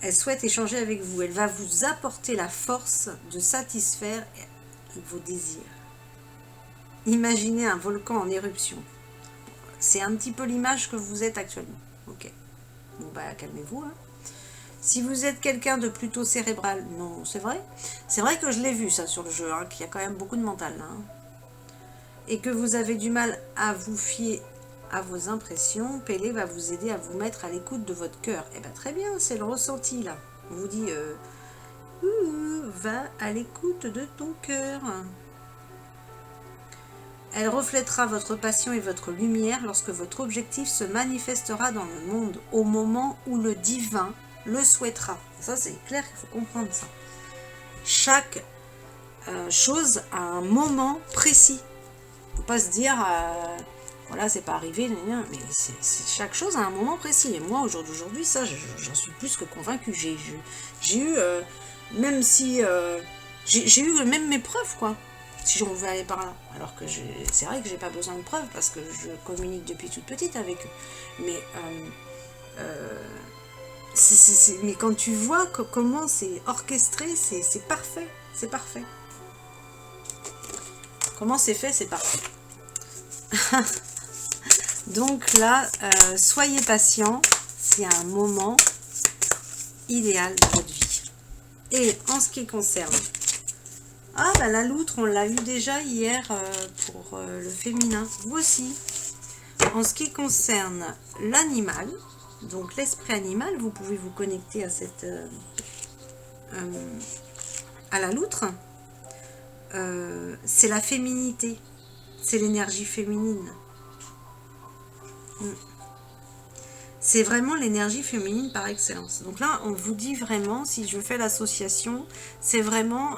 Elle souhaite échanger avec vous. Elle va vous apporter la force de satisfaire vos désirs. Imaginez un volcan en éruption. C'est un petit peu l'image que vous êtes actuellement. Ok. Bon bah calmez-vous. Hein. Si vous êtes quelqu'un de plutôt cérébral, non, c'est vrai. C'est vrai que je l'ai vu ça sur le jeu, hein, qu'il y a quand même beaucoup de mental là. Hein. Et que vous avez du mal à vous fier à vos impressions, Pélée va vous aider à vous mettre à l'écoute de votre cœur. Eh bien très bien, c'est le ressenti là. On vous dit, va à l'écoute de ton cœur. Elle reflètera votre passion et votre lumière lorsque votre objectif se manifestera dans le monde au moment où le divin le souhaitera. Ça c'est clair qu'il faut comprendre ça. Chaque chose a un moment précis. Il ne faut pas se dire, voilà c'est pas arrivé, mais chaque chose a un moment précis. Et moi aujourd'hui ça j'en suis plus que convaincue. J'ai eu, même si, j'ai eu même mes preuves quoi. Si on veut aller par là. Alors que c'est vrai que j'ai pas besoin de preuves parce que je communique depuis toute petite avec eux. Mais mais quand tu vois comment c'est orchestré, c'est parfait. C'est parfait. Comment c'est fait, c'est parfait. Donc là, soyez patient, c'est un moment idéal de votre vie. Et en ce qui concerne... Ah, bah la loutre, on l'a eu déjà hier pour le féminin. Vous aussi. En ce qui concerne l'animal, donc l'esprit animal, vous pouvez vous connecter à cette... à la loutre. C'est la féminité. C'est l'énergie féminine. C'est vraiment l'énergie féminine par excellence. Donc là, on vous dit vraiment, si je fais l'association, c'est vraiment...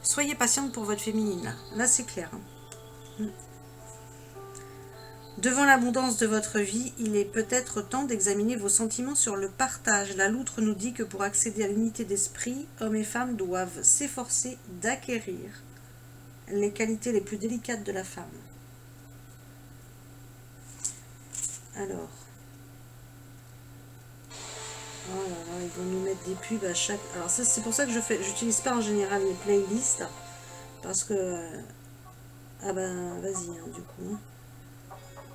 soyez patiente pour votre féminine. Là c'est clair. Devant l'abondance de votre vie, il est peut-être temps d'examiner vos sentiments sur le partage. La loutre nous dit que pour accéder à l'unité d'esprit, hommes et femmes doivent s'efforcer d'acquérir les qualités les plus délicates de la femme. Alors, oh là là, ils vont nous mettre des pubs à chaque... Alors ça, c'est pour ça que j'utilise pas en général les playlists, parce que... ah ben, vas-y, hein, du coup.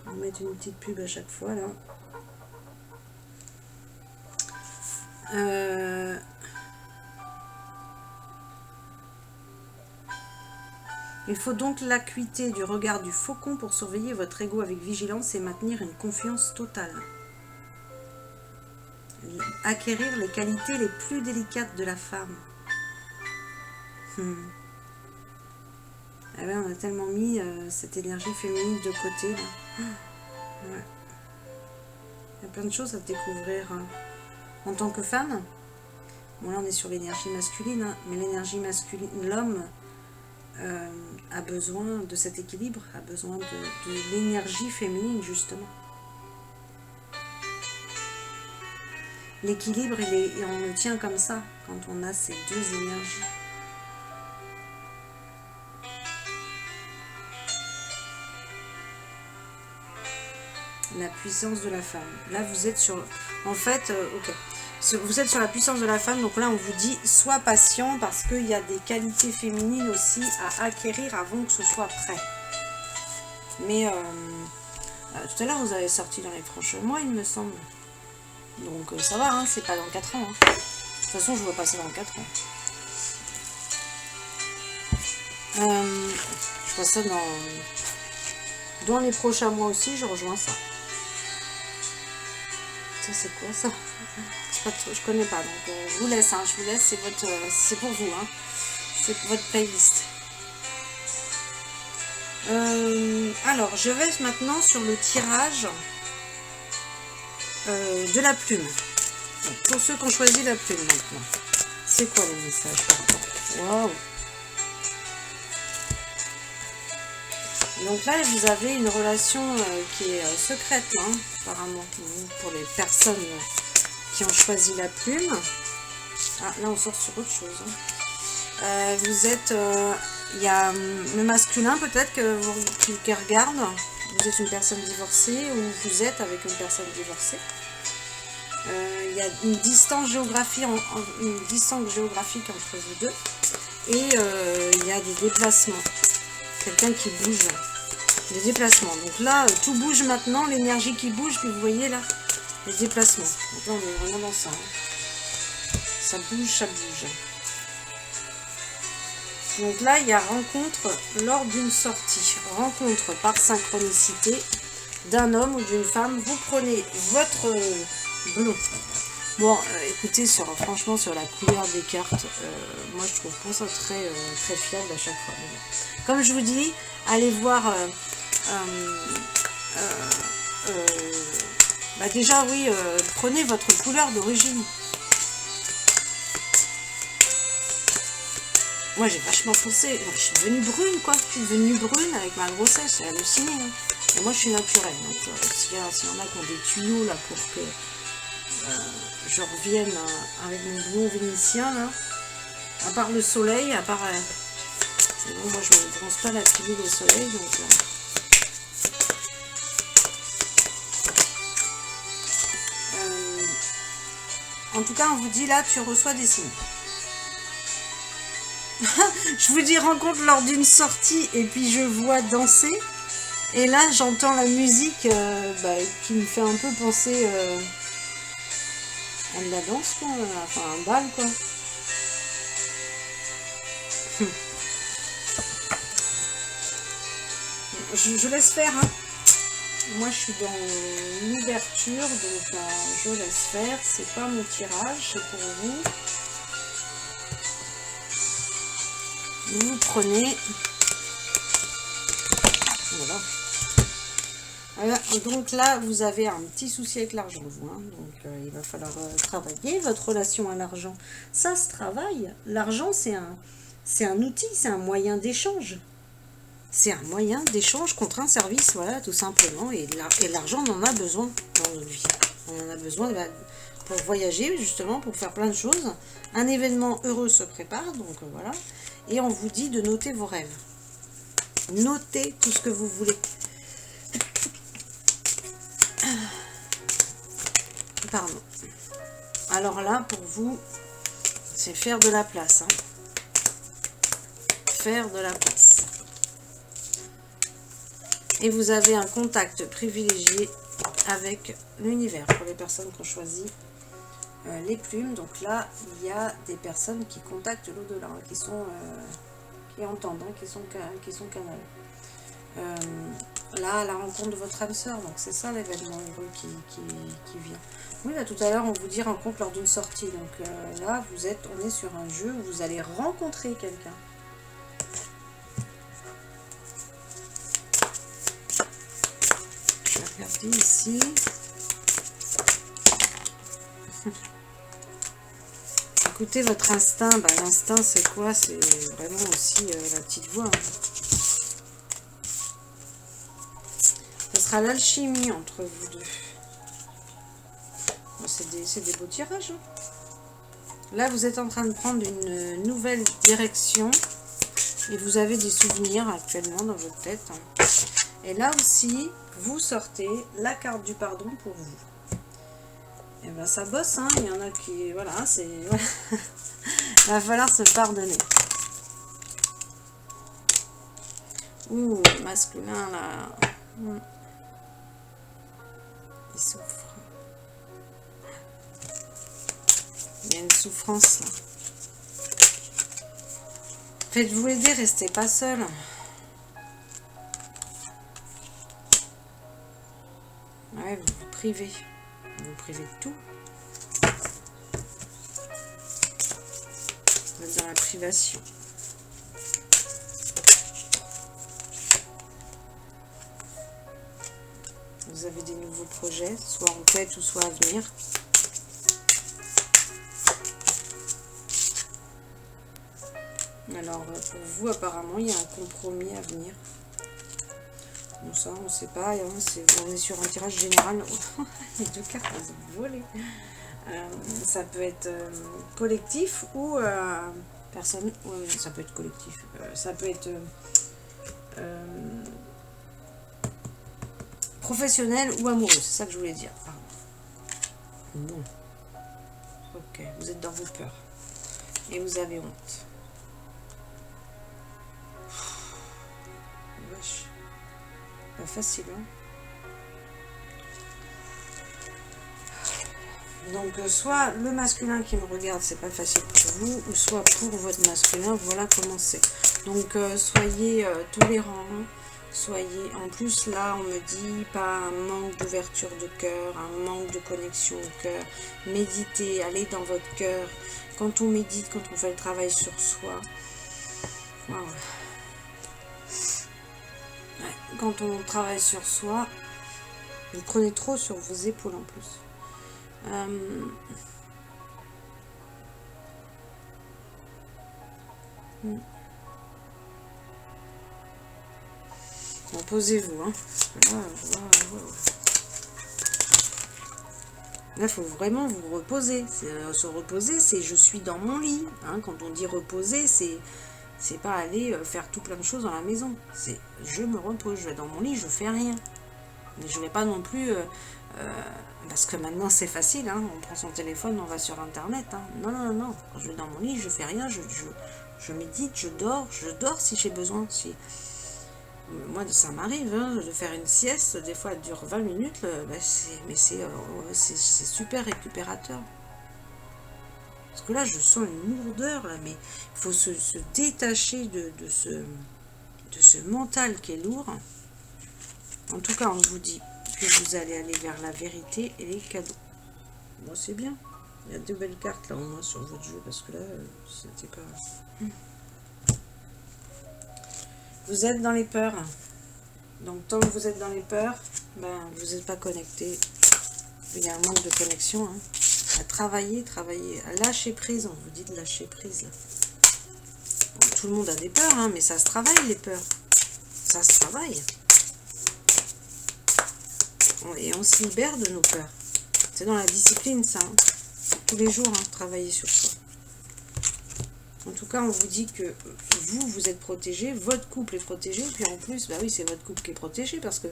On va mettre une petite pub à chaque fois, là. Il faut donc l'acuité du regard du faucon pour surveiller votre ego avec vigilance et maintenir une confiance totale. Acquérir les qualités les plus délicates de la femme. Ah ben, on a tellement mis cette énergie féminine de côté, là. Ouais. Il y a plein de choses à découvrir en tant que femme. Bon, là on est sur l'énergie masculine, hein, mais l'énergie masculine, l'homme a besoin de cet équilibre, a besoin de l'énergie féminine, justement. L'équilibre, et on le tient comme ça, quand on a ces deux énergies. La puissance de la femme. Là, vous êtes sur... En fait, ok. Vous êtes sur la puissance de la femme, donc là, on vous dit, sois patient, parce qu'il y a des qualités féminines aussi à acquérir avant que ce soit prêt. Mais, tout à l'heure, vous avez sorti dans les franches mois, il me semble. Donc, ça va, hein, c'est pas dans 4 ans. Hein. De toute façon, je vois passer dans 4 ans. Je vois ça dans les prochains mois aussi, je rejoins ça. Ça, c'est quoi ça? Je connais pas, donc je vous laisse, hein, c'est pour vous, hein. C'est pour votre playlist. Alors, je vais maintenant sur le tirage de la plume. Donc, pour ceux qui ont choisi la plume maintenant, c'est quoi le message? Waouh! Donc là, vous avez une relation qui est secrète, hein, apparemment, pour les personnes qui ont choisi la plume. Ah, là, on sort sur autre chose. Hein. Vous êtes... il y a le masculin, peut-être, qui regarde. Vous êtes une personne divorcée ou vous êtes avec une personne divorcée. Il y a une distance géographique entre vous deux. Et il y a des déplacements. Quelqu'un qui bouge. Des déplacements. Donc là, tout bouge maintenant. L'énergie qui bouge. Puis vous voyez là, les déplacements. Donc là, on est vraiment dans ça. Hein. Ça bouge, ça bouge. Donc là, il y a rencontre lors d'une sortie. Rencontre par synchronicité d'un homme ou d'une femme. Vous prenez votre bleu. Bon, écoutez, franchement, sur la couleur des cartes, moi, je trouve pas ça très fiable à chaque fois. Mais bon. Comme je vous dis, allez voir... bah déjà, oui, prenez votre couleur d'origine. Moi, j'ai vachement pensé. Moi, je suis devenue brune, quoi. Je suis devenue brune avec ma grossesse. C'est halluciné. Hein. Et moi, je suis naturelle. Donc, s'il y en a qui ont des tuyaux, là, pour que je revienne avec mon blond vénitien, là. À part le soleil, à part... c'est bon, moi, je ne bronze pas la pilule au soleil, donc... en tout cas, on vous dit, là, tu reçois des signes. Je vous dis rencontre lors d'une sortie et puis je vois danser. Et là, j'entends la musique qui me fait un peu penser à de la danse, quoi. Enfin, un bal, quoi. Je laisse faire, hein. Moi, je suis dans l'ouverture, donc je laisse faire. C'est pas mon tirage, c'est pour vous. Vous prenez. Voilà. Voilà. Donc là, vous avez un petit souci avec l'argent, vous. Hein. Donc il va falloir travailler votre relation à l'argent. Ça se travaille. L'argent, c'est un outil, c'est un moyen d'échange. C'est un moyen d'échange contre un service, voilà, tout simplement. Et l'argent, on en a besoin dans notre vie. On en a besoin pour voyager, justement, pour faire plein de choses. Un événement heureux se prépare, donc voilà. Et on vous dit de noter vos rêves. Notez tout ce que vous voulez. Pardon. Alors là, pour vous, c'est faire de la place. Hein. Faire de la place. Et vous avez un contact privilégié avec l'univers pour les personnes qui ont choisi les plumes. Donc là, il y a des personnes qui contactent l'au-delà, qui entendent, qui sont canaux. Là, à la rencontre de votre âme sœur, donc c'est ça l'événement heureux qui vient. Oui, là tout à l'heure, on vous dit rencontre lors d'une sortie. Donc là, on est sur un jeu où vous allez rencontrer quelqu'un. Je vais regarder ici. Écoutez votre instinct. L'instinct, c'est quoi? C'est vraiment aussi la petite voix. Hein. Ce sera l'alchimie entre vous deux. C'est des beaux tirages. Hein. Là, vous êtes en train de prendre une nouvelle direction. Et vous avez des souvenirs actuellement dans votre tête. Hein. Et là aussi, vous sortez la carte du pardon pour vous. Et bien, ça bosse. Hein. Il y en a qui... Voilà, c'est... Voilà. Il va falloir se pardonner. Ouh, le masculin, là... Il souffre. Il y a une souffrance là. Faites-vous aider, restez pas seul. Ouais, vous vous privez. Vous vous privez de tout. Vous êtes dans la privation. Vous avez des nouveaux projets, soit en tête ou soit à venir. Alors, pour vous, apparemment, il y a un compromis à venir. Bon, ça, on ne sait pas. Hein, on est sur un tirage général. Les deux cartes, elles ont volé. Ça peut être collectif ou personne. Ouais, ça peut être collectif. Ça peut être professionnel ou amoureux. C'est ça que je voulais dire. Pardon. Bon. Ok, vous êtes dans vos peurs. Et vous avez honte. Wesh. Pas facile, hein. Donc, soit le masculin qui me regarde, c'est pas facile pour vous, ou soit pour votre masculin, voilà comment c'est. Donc, soyez tolérants, soyez... En plus, là, on me dit pas un manque d'ouverture de cœur, un manque de connexion au cœur. Méditez, allez dans votre cœur. Quand on médite, quand on fait le travail sur soi, wow. Ouais, quand on travaille sur soi, vous prenez trop sur vos épaules en plus. Bon, posez-vous, hein. Là, il faut vraiment vous reposer. Se reposer, c'est je suis dans mon lit. Hein. Quand on dit reposer, c'est pas aller faire tout plein de choses dans la maison. C'est je me repose, je vais dans mon lit, je fais rien. Mais je vais pas non plus... parce que maintenant c'est facile, hein, on prend son téléphone, on va sur internet. Hein. Non, non, non, quand je vais dans mon lit, je fais rien, je médite, je dors si j'ai besoin. Moi, ça m'arrive hein, de faire une sieste, des fois elle dure 20 minutes, mais c'est super récupérateur. Parce que là, je sens une lourdeur, là, mais il faut se détacher de ce mental qui est lourd. En tout cas, on vous dit que vous allez aller vers la vérité et les cadeaux. Bon, c'est bien. Il y a 2 belles cartes là au moins sur votre jeu, parce que là, c'était pas... Vous êtes dans les peurs. Donc tant que vous êtes dans les peurs, ben, vous n'êtes pas connecté. Il y a un manque de connexion. Hein. À travailler, à lâcher prise. On vous dit de lâcher prise. Là. Bon, tout le monde a des peurs, hein, mais ça se travaille les peurs. Ça se travaille. Et on se libère de nos peurs. C'est dans la discipline ça. Hein. Tous les jours, hein, travailler sur soi. En tout cas, on vous dit que vous êtes protégé, votre couple est protégé, puis en plus, bah oui, c'est votre couple qui est protégé, parce que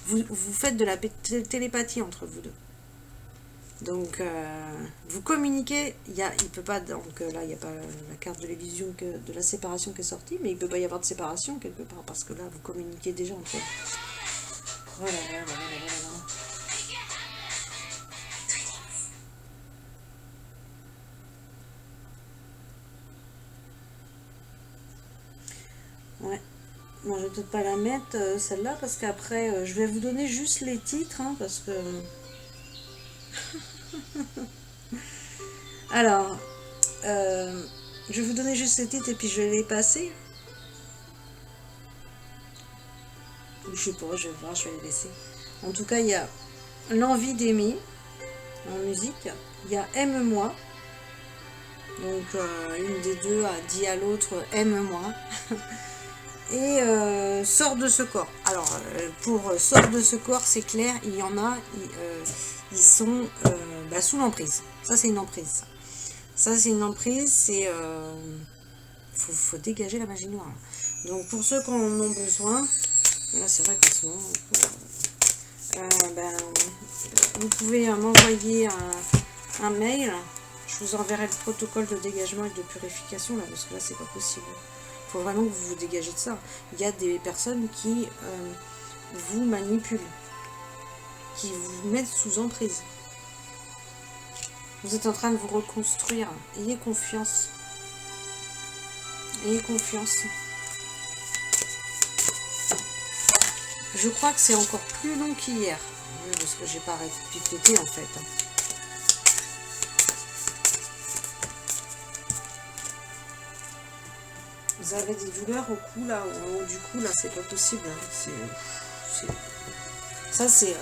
vous faites de la télépathie entre vous deux. Donc, vous communiquez, il peut pas, donc là, il n'y a pas la carte de l'illusion, de la séparation qui est sortie, mais il ne peut pas y avoir de séparation quelque part, parce que là, vous communiquez déjà entre vous. Voilà. Ouais. Bon, je vais peut-être pas la mettre, celle-là, parce qu'après, je vais vous donner juste les titres, hein, parce que... Alors, je vais vous donner juste les titres et puis je vais les passer. Je sais pas, je vais voir, je vais les laisser. En tout cas, il y a L'envie d'aimer, en musique. Il y a Aime-moi. Donc, une des deux a dit à l'autre Aime-moi. Et Sors de ce corps. Alors, pour Sors de ce corps, c'est clair, il y en a, ils sont sous l'emprise. Ça, c'est une emprise. Ça, c'est une emprise, c'est... faut dégager la magie noire. Donc, pour ceux qui en ont besoin, là, c'est vrai qu'en ce moment, vous pouvez m'envoyer un mail. Je vous enverrai le protocole de dégagement et de purification, là, parce que là, c'est pas possible. Il faut vraiment que vous vous dégagez de ça. Il y a des personnes qui vous manipulent, qui vous mettent sous emprise. Vous êtes en train de vous reconstruire. Ayez confiance. Ayez confiance. Je crois que c'est encore plus long qu'hier. Parce que j'ai pas arrêté de pipeter en fait. Vous avez des douleurs au cou là, au haut du cou là, c'est pas possible. Hein. Ça c'est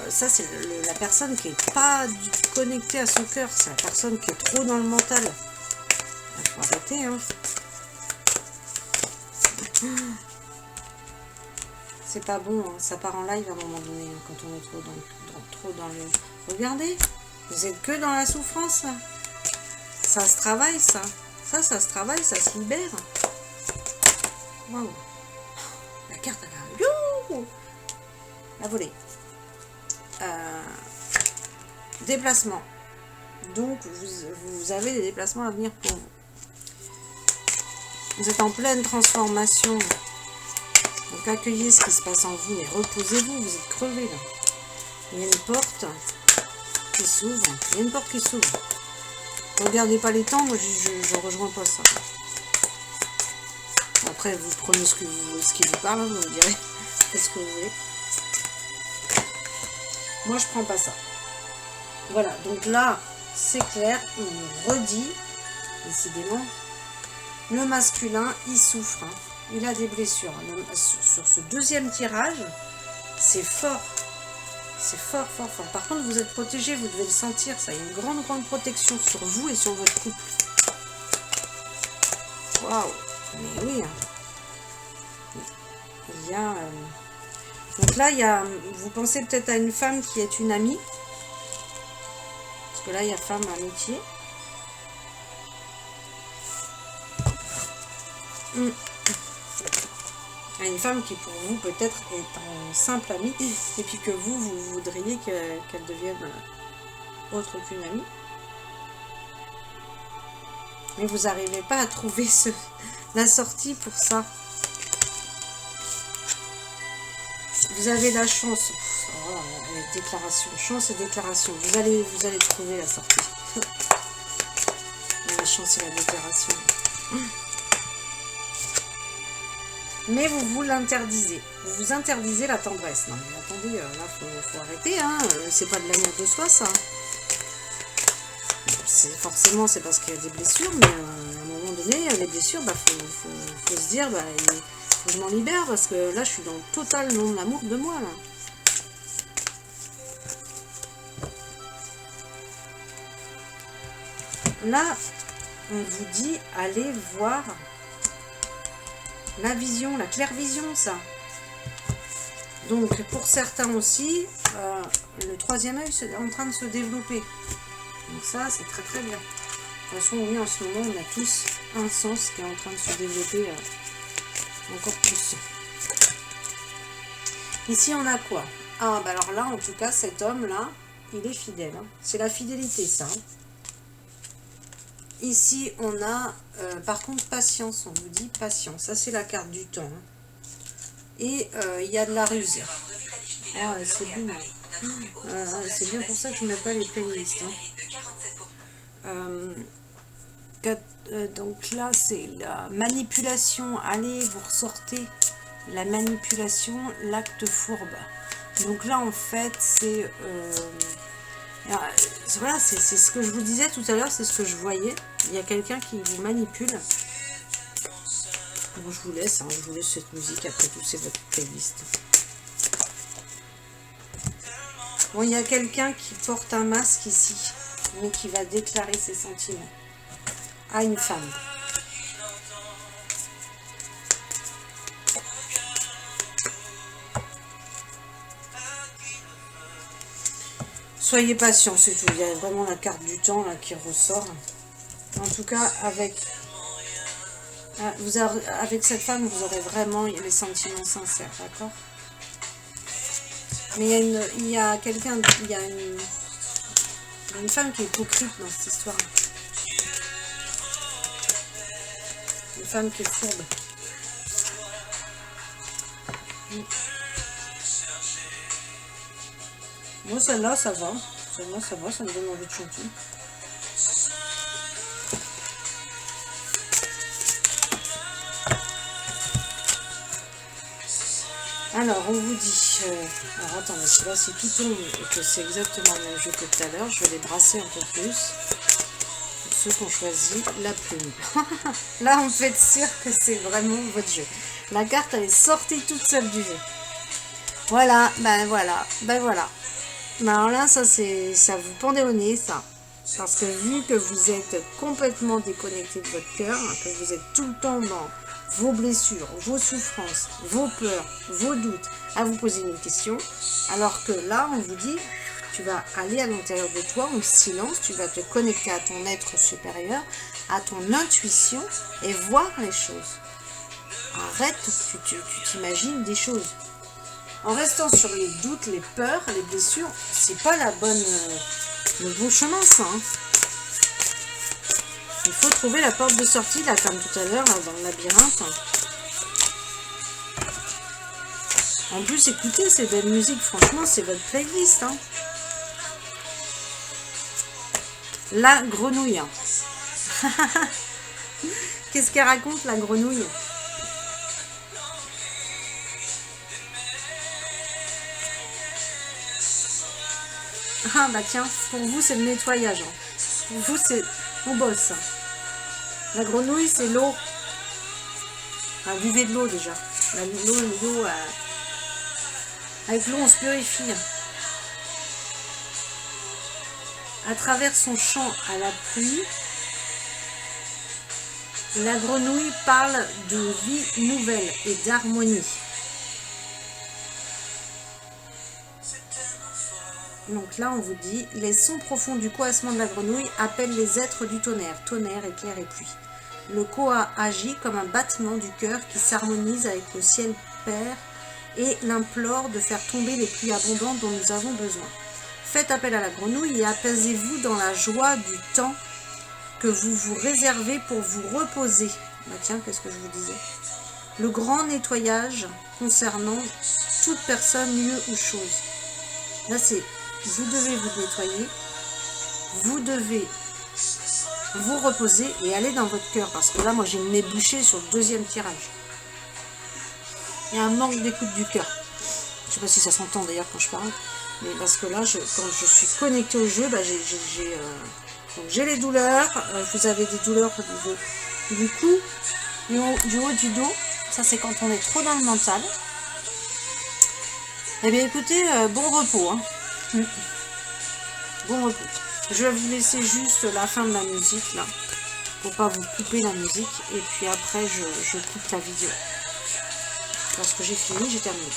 la personne qui est pas connectée à son cœur, c'est la personne qui est trop dans le mental. Il faut arrêter hein. C'est pas bon, hein. Ça part en live à un moment donné hein, quand on est trop dans le... Regardez, vous êtes que dans la souffrance là. Ça se travaille ça. Ça se travaille, ça se libère. Waouh. La carte elle a... Youhou, la volée. Déplacement. Donc vous avez des déplacements à venir pour vous. Vous êtes en pleine transformation. Donc accueillez ce qui se passe en vous et reposez-vous. Vous êtes crevé là. Il y a une porte qui s'ouvre. Il y a une porte qui s'ouvre. Regardez pas les temps. Moi je rejoins pas ça. Après vous prenez ce qui vous parle. Vous me direz ce que vous voulez. Moi je prends pas ça. Voilà. Donc là c'est clair. On nous redit. Décidément. Le masculin il souffre. Hein. Il a des blessures. Sur ce deuxième tirage, c'est fort. C'est fort. Par contre, vous êtes protégé, vous devez le sentir. Ça a une grande protection sur vous et sur votre couple. Waouh. Mais oui. Il y a... Donc là, il y a... Vous pensez peut-être à une femme qui est une amie. Parce que là, il y a femme amitié. Une femme qui pour vous peut-être est un simple amie et puis que vous voudriez qu'elle devienne autre qu'une amie. Mais vous n'arrivez pas à trouver la sortie pour ça. Vous avez la chance. Oh, déclaration, chance et déclaration. Vous allez trouver la sortie. La chance et la déclaration. Mais vous l'interdisez. Vous vous interdisez la tendresse. Non mais attendez, là faut arrêter, hein. C'est pas de l'amour de soi, ça. Forcément c'est parce qu'il y a des blessures, mais à un moment donné, les blessures, bah faut se dire, bah faut que je m'en libère, parce que là je suis dans le total non-amour de moi là. Là, on vous dit, allez voir la vision, la claire-vision, ça. Donc, pour certains aussi, le troisième œil est en train de se développer. Donc ça, c'est très très bien. De toute façon, oui, en ce moment, on a tous un sens qui est en train de se développer encore plus. Ici, on a quoi? Ah, bah alors là, en tout cas, cet homme-là, il est fidèle. Hein. C'est la fidélité, ça. Ici, on a, par contre, patience. On vous dit patience. Ça, c'est la carte du temps. Hein. Et il y a de la ruse. Ah, c'est bien. C'est bien pour ça que je ne mets pas les playlists. Hein. Donc là, c'est la manipulation. Allez, vous ressortez la manipulation, l'acte fourbe. Donc là, en fait, c'est... voilà, c'est ce que je vous disais tout à l'heure, c'est ce que je voyais. Il y a quelqu'un qui vous manipule. Bon, je vous laisse cette musique, après tout, c'est votre playlist. Bon, il y a quelqu'un qui porte un masque ici, mais qui va déclarer ses sentiments à une femme. Soyez patient, c'est tout. Il y a vraiment la carte du temps là qui ressort. En tout cas, avec cette femme, vous aurez vraiment les sentiments sincères, d'accord? Mais il y a quelqu'un, il y a une femme qui est hypocrite dans cette histoire. Une femme qui est fourbe. Moi, celle-là, ça va. Celle-là, ça va, ça me donne envie de chanter. Alors, on vous dit... alors, attendez, là, si tout tombe et que c'est exactement le même jeu que tout à l'heure, je vais les brasser un peu plus. Pour ceux qui ont choisi la plume. Là, on peut être sûr que c'est vraiment votre jeu. La carte, elle est sortie toute seule du jeu. Voilà, ben voilà, ben voilà. Ben alors là, ça vous pendait au nez, ça. Parce que vu que vous êtes complètement déconnecté de votre cœur, que vous êtes tout le temps dans vos blessures, vos souffrances, vos peurs, vos doutes, à vous poser une question, alors que là, on vous dit, tu vas aller à l'intérieur de toi en silence, tu vas te connecter à ton être supérieur, à ton intuition et voir les choses. Arrête, tu t'imagines des choses. En restant sur les doutes, les peurs, les blessures, c'est pas le bon chemin, ça. Hein. Il faut trouver la porte de sortie, là, comme tout à l'heure, dans le labyrinthe. En plus, écoutez ces belles musiques, franchement, c'est votre playlist. Hein. La grenouille. Qu'est-ce qu'elle raconte, la grenouille? Ah bah tiens, pour vous c'est le nettoyage. Hein. Pour vous c'est... on bosse. La grenouille c'est l'eau. Ah, buvez de l'eau déjà. L'eau, avec l'eau on se purifie. À travers son chant à la pluie, la grenouille parle de vie nouvelle et d'harmonie. Donc là, on vous dit, les sons profonds du coassement de la grenouille appellent les êtres du tonnerre, éclair et pluie. Le koa agit comme un battement du cœur qui s'harmonise avec le ciel père et l'implore de faire tomber les pluies abondantes dont nous avons besoin. Faites appel à la grenouille et apaisez-vous dans la joie du temps que vous vous réservez pour vous reposer. Bah tiens, qu'est-ce que je vous disais? le grand nettoyage concernant toute personne, lieu ou chose. Là, c'est vous devez vous nettoyer, vous devez vous reposer et aller dans votre cœur. Parce que là, moi, j'ai le nez bouché sur le deuxième tirage. Il y a un manque d'écoute du cœur. Je ne sais pas si ça s'entend d'ailleurs quand je parle. Mais parce que là, quand je suis connectée au jeu, bah, j'ai les douleurs. Vous avez des douleurs au niveau du cou, du haut du dos. Ça, c'est quand on est trop dans le mental. Eh bien, écoutez, bon repos. Hein. Bon repos. Je vais vous laisser juste la fin de la musique, là. Pour pas vous couper la musique. Et puis après, je coupe la vidéo. Lorsque j'ai fini, j'ai terminé.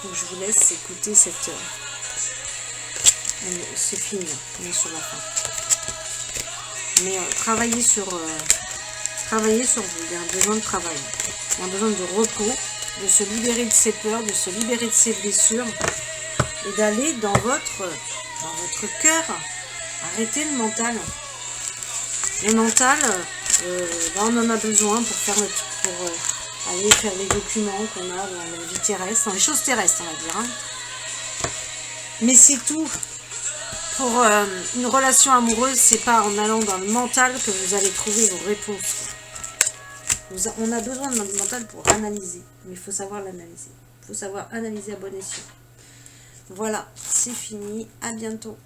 Donc, je vous laisse écouter cette... c'est fini, là. On est sur la fin. Mais travaillez sur vous. Il y a un besoin de travail. Il y a un besoin de repos, de se libérer de ses peurs, de se libérer de ses blessures et d'aller dans votre cœur. Arrêtez le mental. Le mental, on en a besoin pour aller faire les documents qu'on a dans la vie terrestre, dans les choses terrestres, on va dire. Hein. Mais c'est tout. Pour une relation amoureuse, c'est pas en allant dans le mental que vous allez trouver vos réponses. On a besoin de notre mental pour analyser, mais il faut savoir l'analyser. Il faut savoir analyser à bon escient. Voilà, c'est fini. À bientôt.